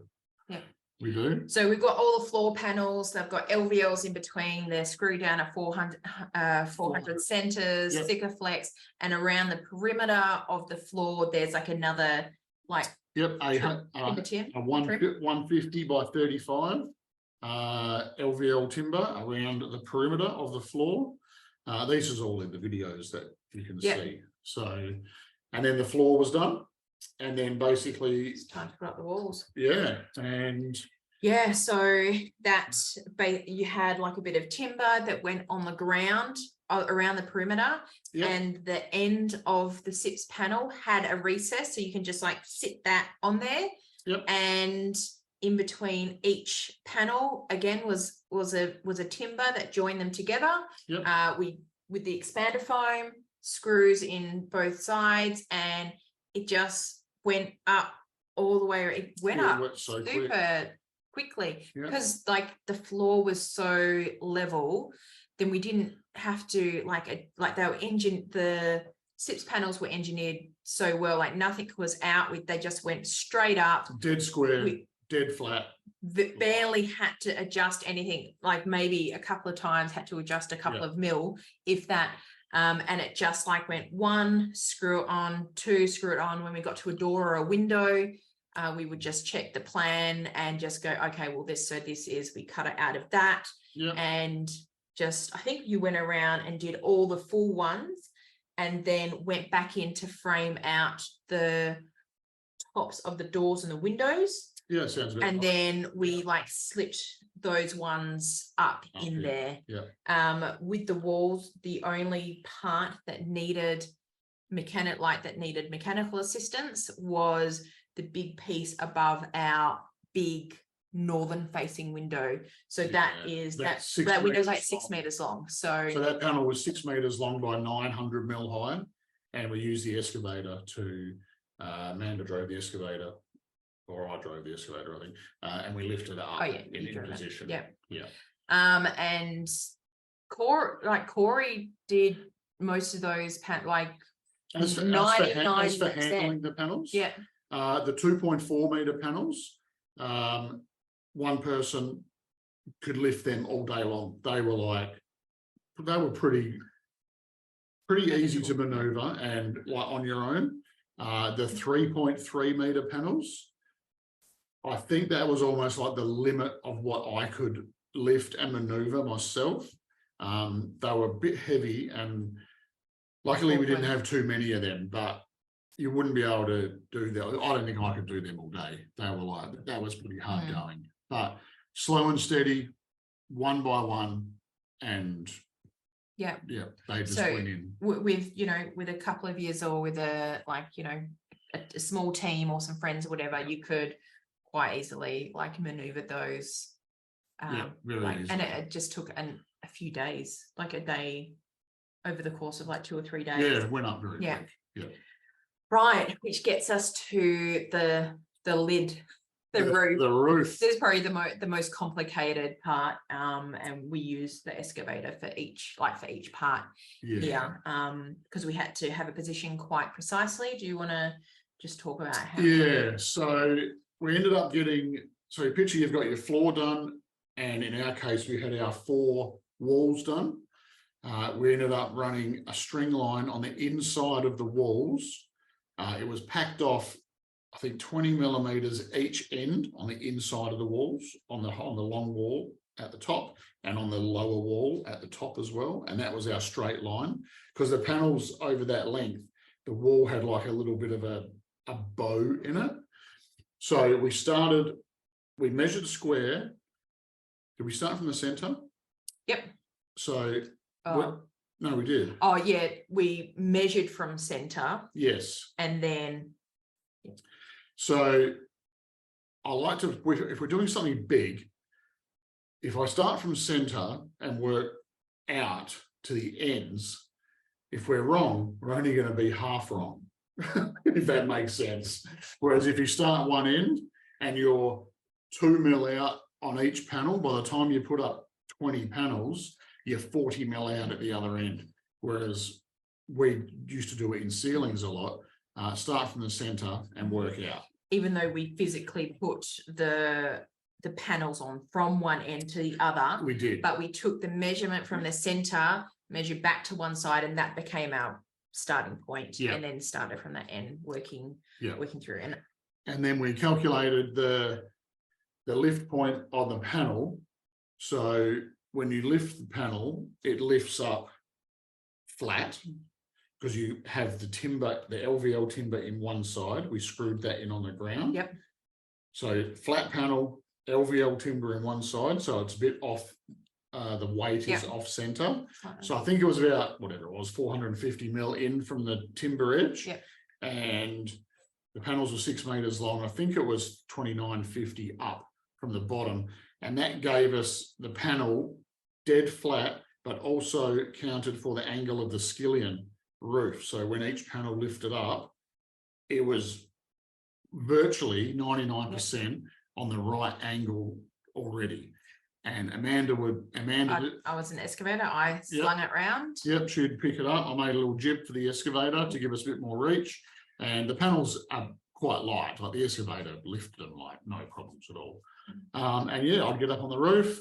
Yeah. We do. So we've got all the floor panels. They've got LVLs in between. They're screwed down at 400 centers, Sikaflex, and around the perimeter of the floor, there's like another a 150 by 35 LVL timber around the perimeter of the floor. This is all in the videos that you can see. So, and then the floor was done. And then basically it's time to put up the walls. So that you had like a bit of timber that went on the ground around the perimeter, and the end of the SIPS panel had a recess, so you can just like sit that on there. And in between each panel again was a timber that joined them together. We with the expander foam, screws in both sides, and it just went up all the way. It went Yeah, it up went so quick. super quickly Yeah. because like the floor was so level. Then we didn't have to like they were the SIPS panels were engineered so well, like nothing was out with, they just went straight up, Dead square, dead flat. Barely had to adjust anything, like maybe a couple of times had to adjust a couple of mil, if that. And it just like went 1, screw it on, 2, screw it on. When we got to a door or a window, we would just check the plan and just go, okay, well, this is, we cut it out of that. And just, I think you went around and did all the full ones and then went back in to frame out the tops of the doors and the windows. Yeah, sounds good. And then we like slipped those ones up in there. With the walls, the only part that needed mechanical assistance was the big piece above our big northern facing window. So that window's like 6 meters long. So that panel was 6 meters long by 900 mil high, and we used the excavator to Amanda drove the excavator, or I drove the excavator, I think, and we lifted it up in position. And Corey did most of those as for handling the panels. The 2.4 meter panels, one person could lift them all day long. They were pretty easy to maneuver and like on your own. The 3.3 meter panels, I think that was almost like the limit of what I could lift and maneuver myself. They were a bit heavy, and luckily we didn't have too many of them, but you wouldn't be able to do that. I don't think I could do them all day. They were that was pretty hard going, but slow and steady, one by one, and they just went in. With a couple of years or with a small team or some friends or whatever, you could quite easily maneuver those. Really easy. And it just took a few days, like a day over the course of 2 or 3 days. Yeah, it went up very quick. Right, which gets us to the lid, the roof. The roof. This is probably the most complicated part, and we use the excavator for each part here, because we had to have a position quite precisely. Do you want to just talk about how? So we ended up getting, so picture you've got your floor done, and in our case we had our 4 walls done. We ended up running a string line on the inside of the walls. It was packed off, I think 20 millimeters each end on the inside of the walls, on the long wall at the top and on the lower wall at the top as well. And that was our straight line, because the panels over that length, the wall had like a little bit of a bow in it. So we measured square. Did we start from the center? Yep. So no, we did. Oh yeah, we measured from center. Yes. And then. So I like to, if we're doing something big, if I start from center and work out to the ends, if we're wrong, we're only going to be half wrong, if that makes sense. Whereas if you start one end and you're 2 mil out on each panel, by the time you put up 20 panels, you're 40 mil out at the other end. Whereas we used to do it in ceilings a lot, start from the center and work out. Even though we physically put the panels on from one end to the other, we did, but we took the measurement from the center, measured back to one side, and that became our starting point. And then started from that end, working through. And then we calculated the lift point on the panel. So when you lift the panel, it lifts up flat, because you have the timber, the LVL timber in one side. We screwed that in on the ground. So flat panel, LVL timber in one side, so it's a bit off, the weight is off center. So I think it was about, whatever it was, 450 mil in from the timber edge. And the panels were 6 meters long. I think it was 2950 up from the bottom. And that gave us the panel dead flat, but also counted for the angle of the skillion roof. So when each panel lifted up, it was virtually 99% on the right angle already. And Amanda I was an excavator. I slung it round. Yep, she'd pick it up. I made a little jib for the excavator to give us a bit more reach. And the panels are quite light, like the excavator lifted them like no problems at all. And yeah, I'd get up on the roof,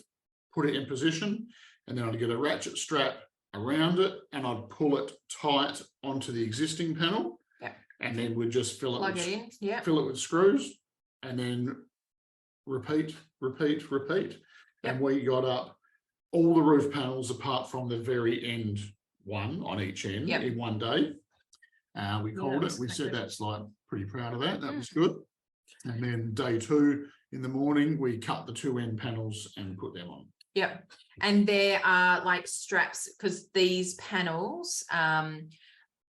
put it in position, and then I'd get a ratchet strap around it and I'd pull it tight onto the existing panel. Yeah. And then we'd just fill it with screws and then repeat. And we got up all the roof panels apart from the very end one on each end in one day. We called it. We said that's like pretty proud of that. That was good. And then day 2 in the morning, we cut the 2 end panels and put them on. Yep. And there are like straps because these panels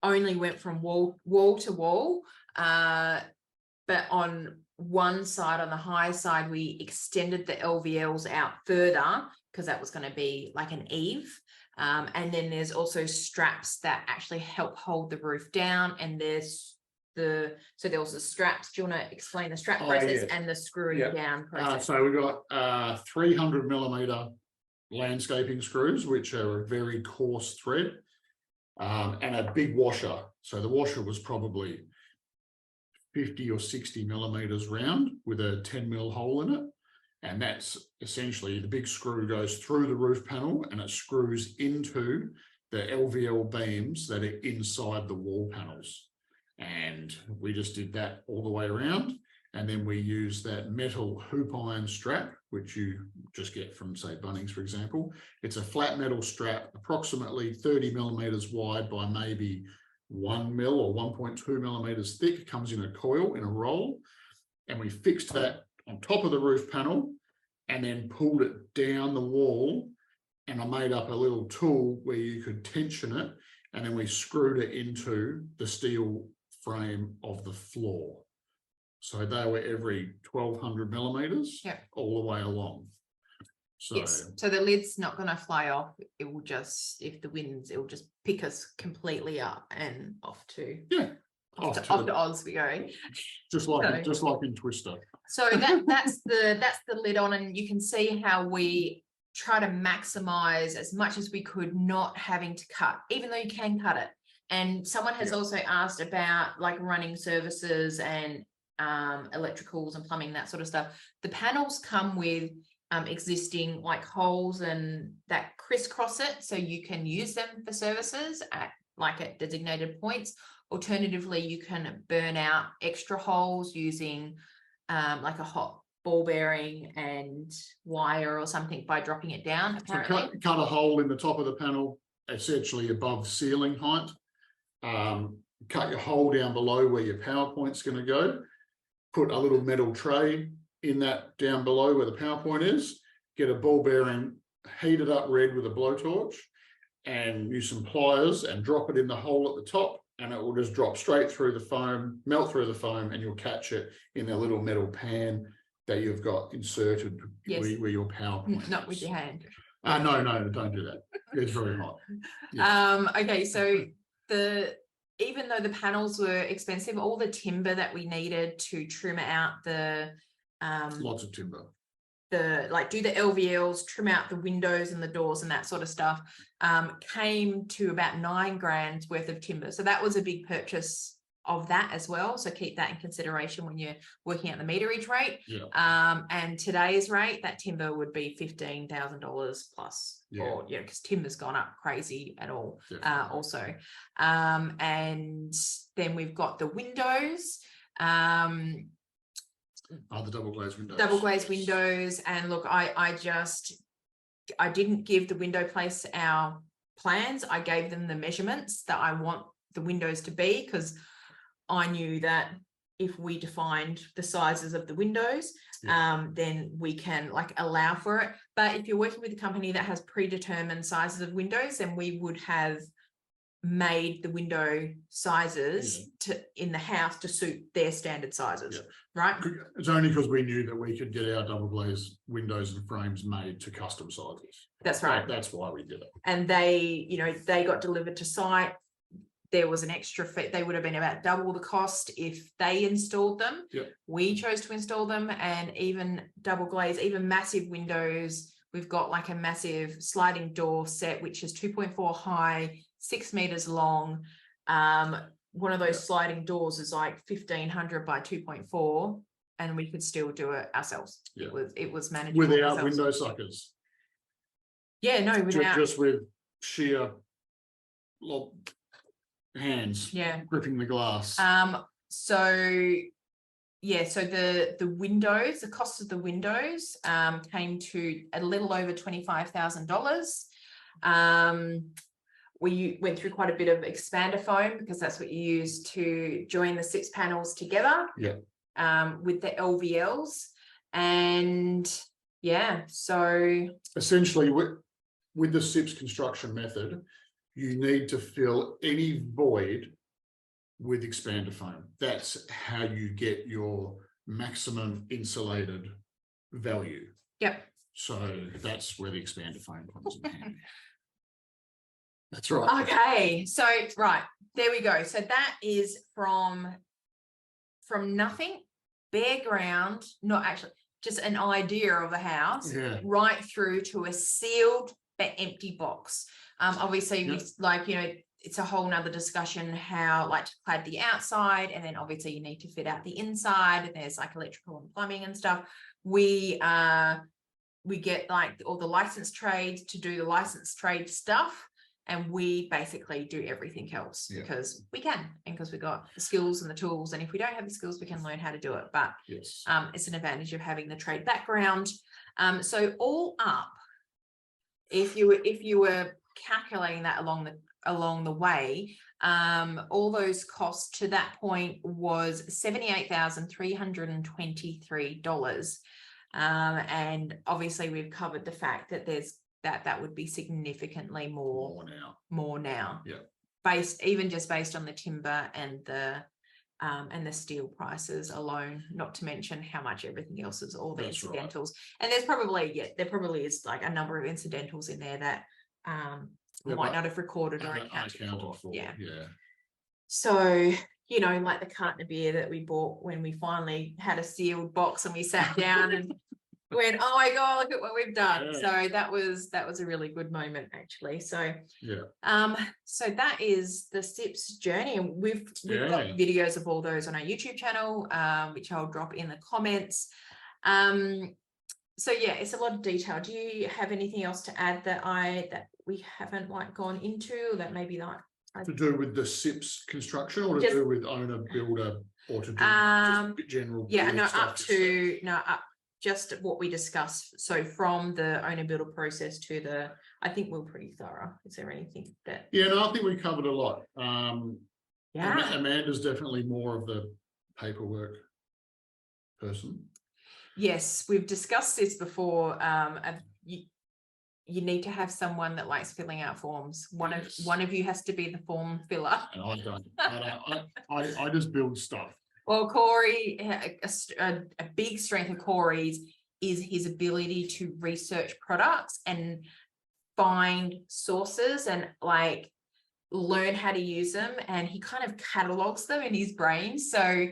only went from wall to wall. But on one side, on the high side, we extended the LVLs out further because that was going to be like an eave. And then there's also straps that actually help hold the roof down. And there's there was the straps. Do you want to explain the strap process and the screwing down process? So we've got 300 millimeter landscaping screws, which are a very coarse thread, and a big washer. So the washer was probably 50 or 60 millimeters round with a 10 mil hole in it. And that's essentially the big screw goes through the roof panel and it screws into the LVL beams that are inside the wall panels. And we just did that all the way around. And then we use that metal hoop iron strap, which you just get from, say, Bunnings, for example. It's a flat metal strap, approximately 30 millimeters wide by maybe 1 mil or 1.2 millimeters thick. It comes in a coil, in a roll. And we fixed that on top of the roof panel and then pulled it down the wall. And I made up a little tool where you could tension it. And then we screwed it into the steel frame of the floor. So they were every 1200 millimeters all the way along. So, so the lid's not going to fly off. It will just, if the winds, it will just pick us completely up and off to off to Oz we go. Just like in Twister. So that's the lid on, and you can see how we try to maximize as much as we could, not having to cut, even though you can cut it. And someone has also asked about like running services and electricals and plumbing, that sort of stuff. The panels come with existing like holes and that crisscross it, so you can use them for services at designated points. Alternatively, you can burn out extra holes using like a hot ball bearing and wire or something by dropping it down. So cut a hole in the top of the panel, essentially above ceiling height. Cut your hole down below where your power point's going to go. Put a little metal tray in that down below where the power point is. Get a ball bearing, heat it up red with a blowtorch, and use some pliers and drop it in the hole at the top, and it will just drop straight through the foam, melt through the foam, and you'll catch it in a little metal pan that you've got inserted where your power point Not with your hand. No, don't do that. It's very hot. Okay, so even though the panels were expensive, all the timber that we needed to trim out the lots of timber, do the LVLs, trim out the windows and the doors and that sort of stuff, came to about $9,000 worth of timber. So that was a big purchase of that as well. So keep that in consideration when you're working out the meterage rate. And today's rate, that timber would be $15,000 plus, or because timber's gone up crazy at all. Also. And then we've got the windows. The double glazed windows. And look, I didn't give the window place our plans. I gave them the measurements that I want the windows to be, because I knew that if we defined the sizes of the windows, then we can allow for it. But if you're working with a company that has predetermined sizes of windows, then we would have made the window sizes in the house to suit their standard sizes, right? It's only because we knew that we could get our double glazed windows and frames made to custom sizes. That's right. That's why we did it. And they got delivered to site. there was an extra fee. They would have been about double the cost if they installed them. Yep. We chose to install them, and even double glaze, even massive windows. We've got like a massive sliding door set, which is 2.4 high, 6 meters long. One of those sliding doors is like 1500 by 2.4, and we could still do it ourselves. Yeah. It was manageable without ourselves. window suckers. Yeah, no, without. Just with sheer hands. Yeah. Gripping the glass. So yeah, so the windows, the cost of the windows came to a little over $25,000. We went through quite a bit of expander foam because that's what you use to join the SIPS panels together. Yeah. With the LVLs, and yeah, so essentially with the SIPS construction method, you need to fill any void with expander foam. That's how you get your maximum insulated value. Yep. So that's where the expander foam comes in handy. That's right. Okay, so right, there we go. So that is from nothing, bare ground, not actually just an idea of a house, right through to a sealed but empty box. Obviously, we, like, you know, it's a whole nother discussion how like to clad the outside, and then obviously you need to fit out the inside, and there's like electrical and plumbing and stuff. We get like all the licensed trades to do the licensed trade stuff, and we basically do everything else because we can, and because we've got the skills and the tools, and if we don't have the skills, we can learn how to do it. But it's an advantage of having the trade background. So all up, if you were calculating that along the way, all those costs to that point was $78,323. And obviously we've covered the fact that that would be significantly more now. Yeah. Based on the timber and the steel prices alone, not to mention how much everything else is, all the incidentals. Right. And there probably is like a number of incidentals in there that might not have recorded or accounted for. Yeah. So, you know, like the carton of beer that we bought when we finally had a sealed box and we sat down and went, oh my God, look at what we've done. So that was a really good moment, actually. So so that is the SIPS journey, and we've got videos of all those on our YouTube channel, which I'll drop in the comments. So yeah, it's a lot of detail. Do you have anything else to add that we haven't like gone into, or that maybe not to do with the SIPS construction, or to do with owner builder, or to do just general just what we discussed. So from the owner builder process to the, I think we're pretty thorough. Is there anything that? Yeah, no, I think we covered a lot. Amanda's definitely more of the paperwork person. Yes, we've discussed this before. You need to have someone that likes filling out forms. One of you has to be the form filler. And I don't. I just build stuff. Well, Corey, a big strength of Corey's is his ability to research products and find sources and like learn how to use them. And he kind of catalogs them in his brain. So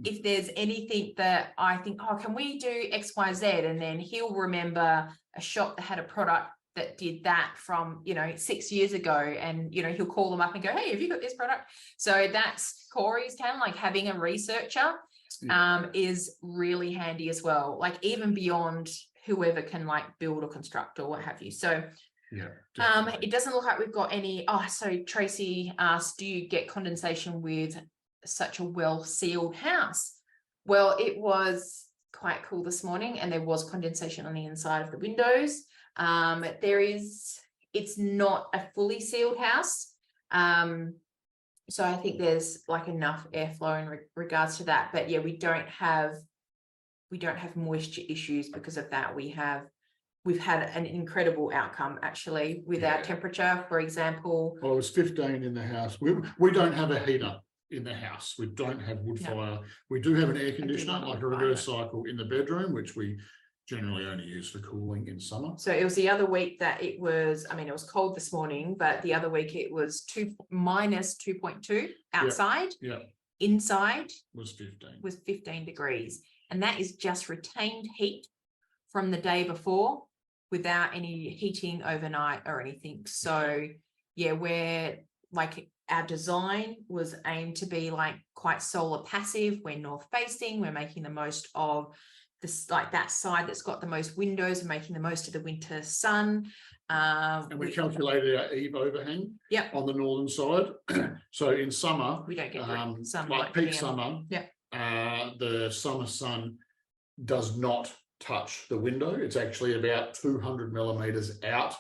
if there's anything that I think, oh, can we do X, Y, Z? And then he'll remember a shop that had a product that did that from, 6 years ago. And, he'll call them up and go, hey, have you got this product? So that's Corey's talent, like having a researcher is really handy as well. Like even beyond whoever can like build or construct or what have you. So it doesn't look like we've got any. Oh, so Tracy asked, do you get condensation with such a well sealed house? Well, it was quite cool this morning, and there was condensation on the inside of the windows. It's not a fully sealed house, so I think there's like enough airflow in regards to that. But yeah, we don't have moisture issues because of that. We've had an incredible outcome actually with our temperature, for example. Well, it was 15 in the house. We don't have a heater in the house. We don't have wood fire. We do have an air conditioner, like a reverse cycle in the bedroom, which we generally only used for cooling in summer. So it was the other week that it was, I mean, it was cold this morning, but the other week it was minus 2.2 outside. Yeah. Inside Was 15 degrees. And that is just retained heat from the day before without any heating overnight or anything. So yeah, we're like, our design was aimed to be like quite solar passive. We're north facing. We're making the most of this, like that side that's got the most windows, and making the most of the winter sun. And we calculated our eve overhang on the northern side. So in summer, we don't get sun like peak summer, the summer sun does not touch the window. It's actually about 200 millimeters out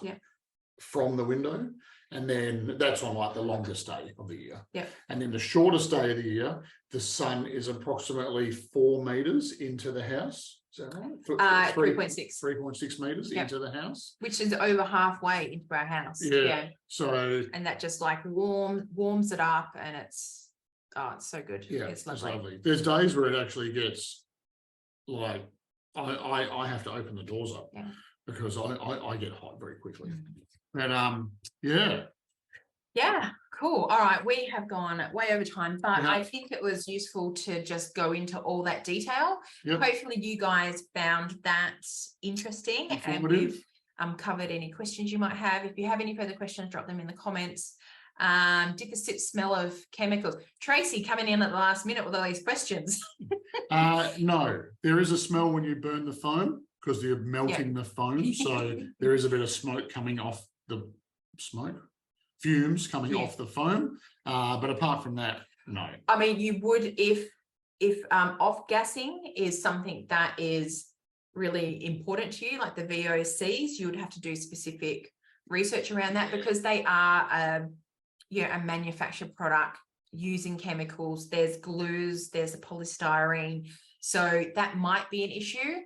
from the window. And then that's on like the longest day of the year. And then the shortest day of the year, the sun is approximately 4 meters into the house. Is that right? 3.6 meters into the house. Which is over halfway into our house. So, and that just like warms it up, and it's so good. Yeah, it's lovely. There's days where it actually gets like, I have to open the doors up because I get hot very quickly. But cool. All right, we have gone way over time, but I think it was useful to just go into all that detail. Hopefully you guys found that interesting, and we've covered any questions you might have. If you have any further questions, drop them in the comments. Did the sip smell of chemicals? Tracy coming in at the last minute with all these questions. No, there is a smell when you burn the foam because you're melting the foam. So there is a bit of smoke coming off the fumes coming off the foam. But apart from that, no. I mean, you would if off gassing is something that is really important to you, like the VOCs, you would have to do specific research around that, because they are a manufactured product using chemicals. There's glues, there's a polystyrene, so that might be an issue.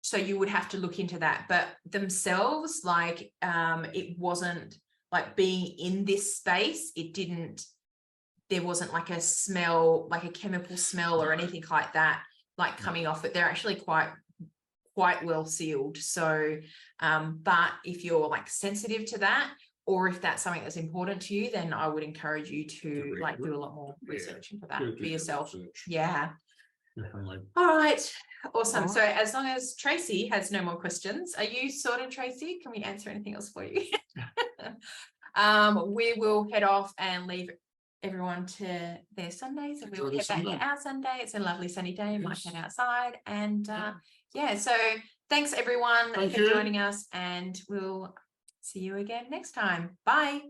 So you would have to look into that, but themselves, like it wasn't like being in this space, there wasn't like a smell, like a chemical smell or anything like that, like coming off it. They're actually quite well sealed. So but if you're like sensitive to that, or if that's something that's important to you, then I would encourage you to like do a lot more research into that for yourself. Definitely. All right, awesome. So as long as Tracy has no more questions, are you sorted, Tracy? Can we answer anything else for you? We will head off and leave everyone to their Sundays, and we'll head back to our Sunday. It's a lovely sunny day. Might head outside, and so thanks everyone for joining us, and we'll see you again next time. Bye.